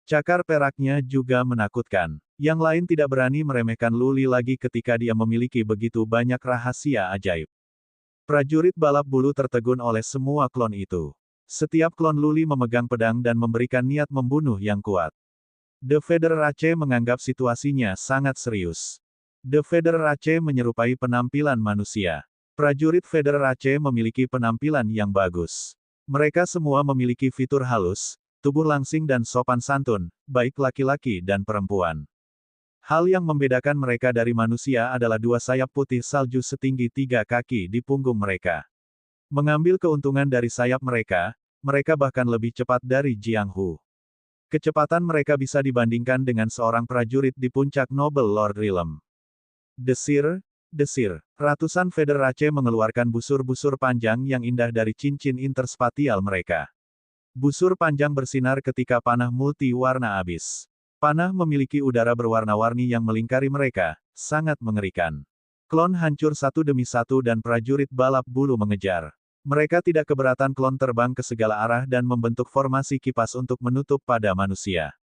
Cakar peraknya juga menakutkan. Yang lain tidak berani meremehkan Luli lagi ketika dia memiliki begitu banyak rahasia ajaib. Prajurit balap bulu tertegun oleh semua klon itu. Setiap klon Luli memegang pedang dan memberikan niat membunuh yang kuat. The Federace menganggap situasinya sangat serius. The Federace menyerupai penampilan manusia. Prajurit Federace memiliki penampilan yang bagus. Mereka semua memiliki fitur halus, tubuh langsing dan sopan santun, baik laki-laki dan perempuan. Hal yang membedakan mereka dari manusia adalah dua sayap putih salju setinggi 3 kaki di punggung mereka. Mengambil keuntungan dari sayap mereka bahkan lebih cepat dari Jiang Hu. Kecepatan mereka bisa dibandingkan dengan seorang prajurit di puncak Noble Lord Realm. Desir, desir. Ratusan Federace mengeluarkan busur-busur panjang yang indah dari cincin interspatial mereka. Busur panjang bersinar ketika panah multi-warna abis. Panah memiliki udara berwarna-warni yang melingkari mereka, sangat mengerikan. Klon hancur satu demi satu dan prajurit balap bulu mengejar. Mereka tidak keberatan klon terbang ke segala arah dan membentuk formasi kipas untuk menutup pada manusia.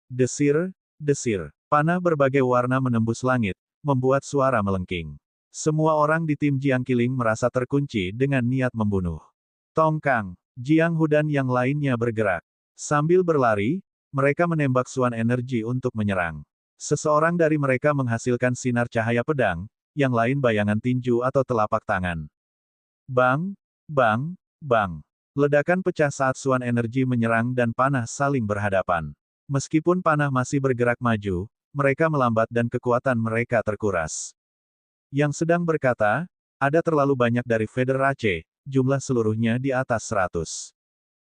Desir, desir. Panah berbagai warna menembus langit, membuat suara melengking. Semua orang di tim Jiang Qiling merasa terkunci dengan niat membunuh. Tongkang, Jiang Hu dan yang lainnya bergerak. Sambil berlari, mereka menembak suan energi untuk menyerang. Seseorang dari mereka menghasilkan sinar cahaya pedang, yang lain bayangan tinju atau telapak tangan. Bang, bang, bang. Ledakan pecah saat suan energi menyerang dan panah saling berhadapan. Meskipun panah masih bergerak maju, mereka melambat dan kekuatan mereka terkuras. Yang sedang berkata, ada terlalu banyak dari Federace, jumlah seluruhnya di atas 100.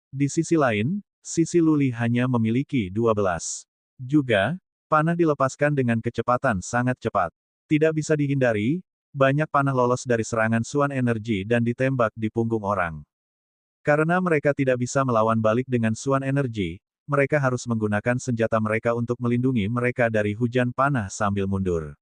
Di sisi lain, sisi Luli hanya memiliki 12. Juga, panah dilepaskan dengan kecepatan sangat cepat. Tidak bisa dihindari, banyak panah lolos dari serangan suan energi dan ditembak di punggung orang. Karena mereka tidak bisa melawan balik dengan suan energi, mereka harus menggunakan senjata mereka untuk melindungi mereka dari hujan panah sambil mundur.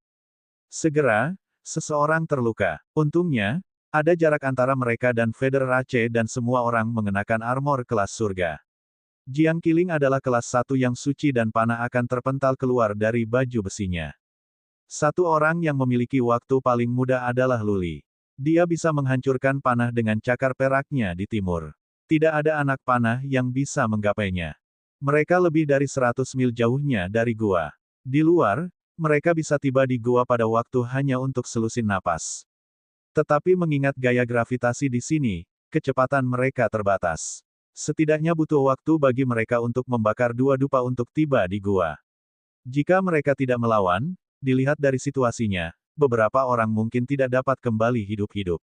Segera, seseorang terluka. Untungnya, ada jarak antara mereka dan Federace dan semua orang mengenakan armor kelas surga. Jiang Qiling adalah kelas 1 yang suci dan panah akan terpental keluar dari baju besinya. Satu orang yang memiliki waktu paling mudah adalah Luli. Dia bisa menghancurkan panah dengan cakar peraknya di timur. Tidak ada anak panah yang bisa menggapainya. Mereka lebih dari 100 mil jauhnya dari gua. Di luar, mereka bisa tiba di gua pada waktu hanya untuk selusin napas. Tetapi mengingat gaya gravitasi di sini, kecepatan mereka terbatas. Setidaknya butuh waktu bagi mereka untuk membakar 2 dupa untuk tiba di gua. Jika mereka tidak melawan, dilihat dari situasinya, beberapa orang mungkin tidak dapat kembali hidup-hidup.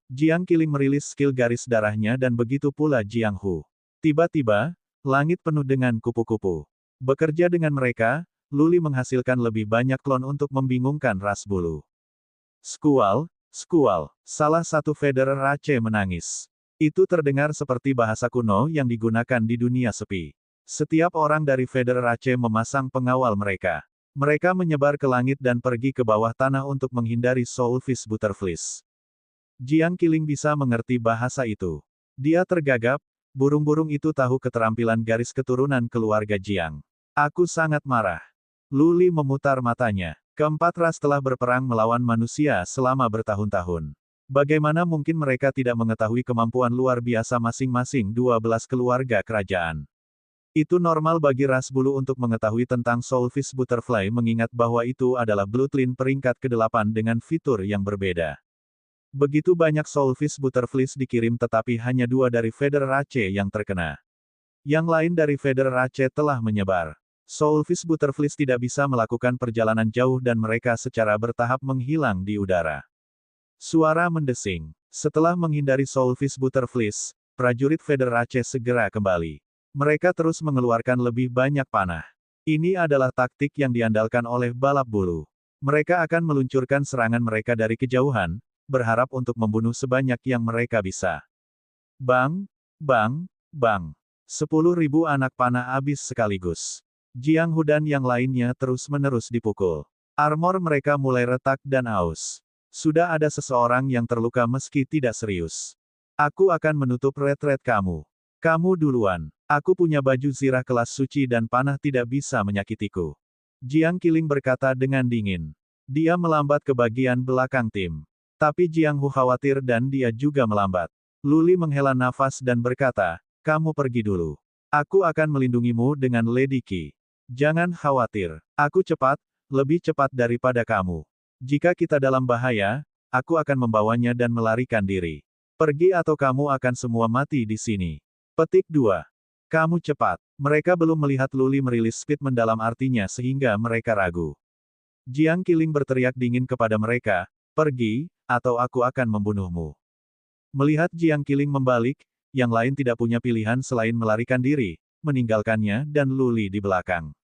Jiang Qiling merilis skill garis darahnya dan begitu pula Jiang Hu. Tiba-tiba, langit penuh dengan kupu-kupu. Bekerja dengan mereka, Luli menghasilkan lebih banyak klon untuk membingungkan ras bulu. Skual, skual, salah satu Federace menangis. Itu terdengar seperti bahasa kuno yang digunakan di dunia sepi. Setiap orang dari Federace memasang pengawal mereka. Mereka menyebar ke langit dan pergi ke bawah tanah untuk menghindari Soulfish Butterflies. Jiang Qiling bisa mengerti bahasa itu. Dia tergagap, burung-burung itu tahu keterampilan garis keturunan keluarga Jiang. Aku sangat marah. Luli memutar matanya. Keempat ras telah berperang melawan manusia selama bertahun-tahun. Bagaimana mungkin mereka tidak mengetahui kemampuan luar biasa masing-masing 12 keluarga kerajaan? Itu normal bagi ras bulu untuk mengetahui tentang Soulfish Butterfly mengingat bahwa itu adalah Bloodline peringkat ke-8 dengan fitur yang berbeda. Begitu banyak Soulfish Butterflies dikirim tetapi hanya 2 dari Federace yang terkena. Yang lain dari Federace telah menyebar. Soulfish Butterflies tidak bisa melakukan perjalanan jauh dan mereka secara bertahap menghilang di udara. Suara mendesing. Setelah menghindari Soulfish Butterflies, prajurit Federace segera kembali. Mereka terus mengeluarkan lebih banyak panah. Ini adalah taktik yang diandalkan oleh balap bulu. Mereka akan meluncurkan serangan mereka dari kejauhan, berharap untuk membunuh sebanyak yang mereka bisa. Bang, bang, bang. 10.000 anak panah habis sekaligus. Jiang Hu dan yang lainnya terus-menerus dipukul. Armor mereka mulai retak dan aus. Sudah ada seseorang yang terluka meski tidak serius. Aku akan menutup retret kamu. Kamu duluan. Aku punya baju zirah kelas suci dan panah tidak bisa menyakitiku. Jiang Qiling berkata dengan dingin. Dia melambat ke bagian belakang tim. Tapi Jiang Hu khawatir dan dia juga melambat. Luli menghela nafas dan berkata, kamu pergi dulu. Aku akan melindungimu dengan Lady Qi. Jangan khawatir. Aku cepat, lebih cepat daripada kamu. Jika kita dalam bahaya, aku akan membawanya dan melarikan diri. Pergi atau kamu akan semua mati di sini. Petik 2. Kamu cepat. Mereka belum melihat Luli merilis speed mendalam artinya sehingga mereka ragu. Jiang Qiling berteriak dingin kepada mereka, pergi, atau aku akan membunuhmu. Melihat Jiang Qiling membalik, yang lain tidak punya pilihan selain melarikan diri, meninggalkannya dan Luli di belakang.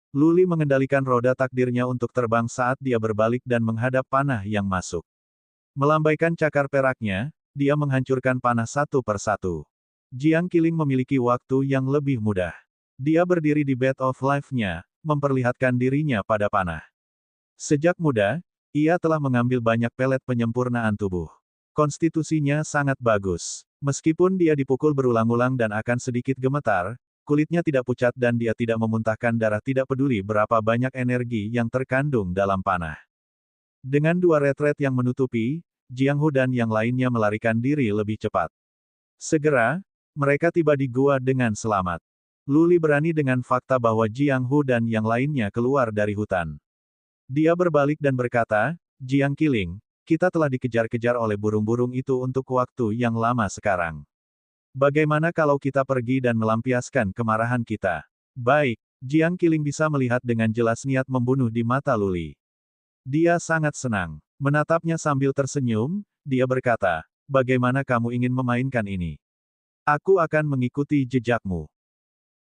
Luli mengendalikan roda takdirnya untuk terbang saat dia berbalik dan menghadap panah yang masuk. Melambaikan cakar peraknya, dia menghancurkan panah satu persatu. Jiang Qiling memiliki waktu yang lebih mudah. Dia berdiri di bed of life-nya, memperlihatkan dirinya pada panah. Sejak muda, ia telah mengambil banyak pelet penyempurnaan tubuh. Konstitusinya sangat bagus. Meskipun dia dipukul berulang-ulang dan akan sedikit gemetar, kulitnya tidak pucat dan dia tidak memuntahkan darah tidak peduli berapa banyak energi yang terkandung dalam panah. Dengan dua retret yang menutupi, Jiang Hu dan yang lainnya melarikan diri lebih cepat. Segera, mereka tiba di gua dengan selamat. Luli berani dengan fakta bahwa Jiang Hu dan yang lainnya keluar dari hutan. Dia berbalik dan berkata, Jiang Qiling, kita telah dikejar-kejar oleh burung-burung itu untuk waktu yang lama sekarang. Bagaimana kalau kita pergi dan melampiaskan kemarahan kita? Baik, Jiang Qiling bisa melihat dengan jelas niat membunuh di mata Luli. Dia sangat senang. Menatapnya sambil tersenyum, dia berkata, bagaimana kamu ingin memainkan ini? Aku akan mengikuti jejakmu.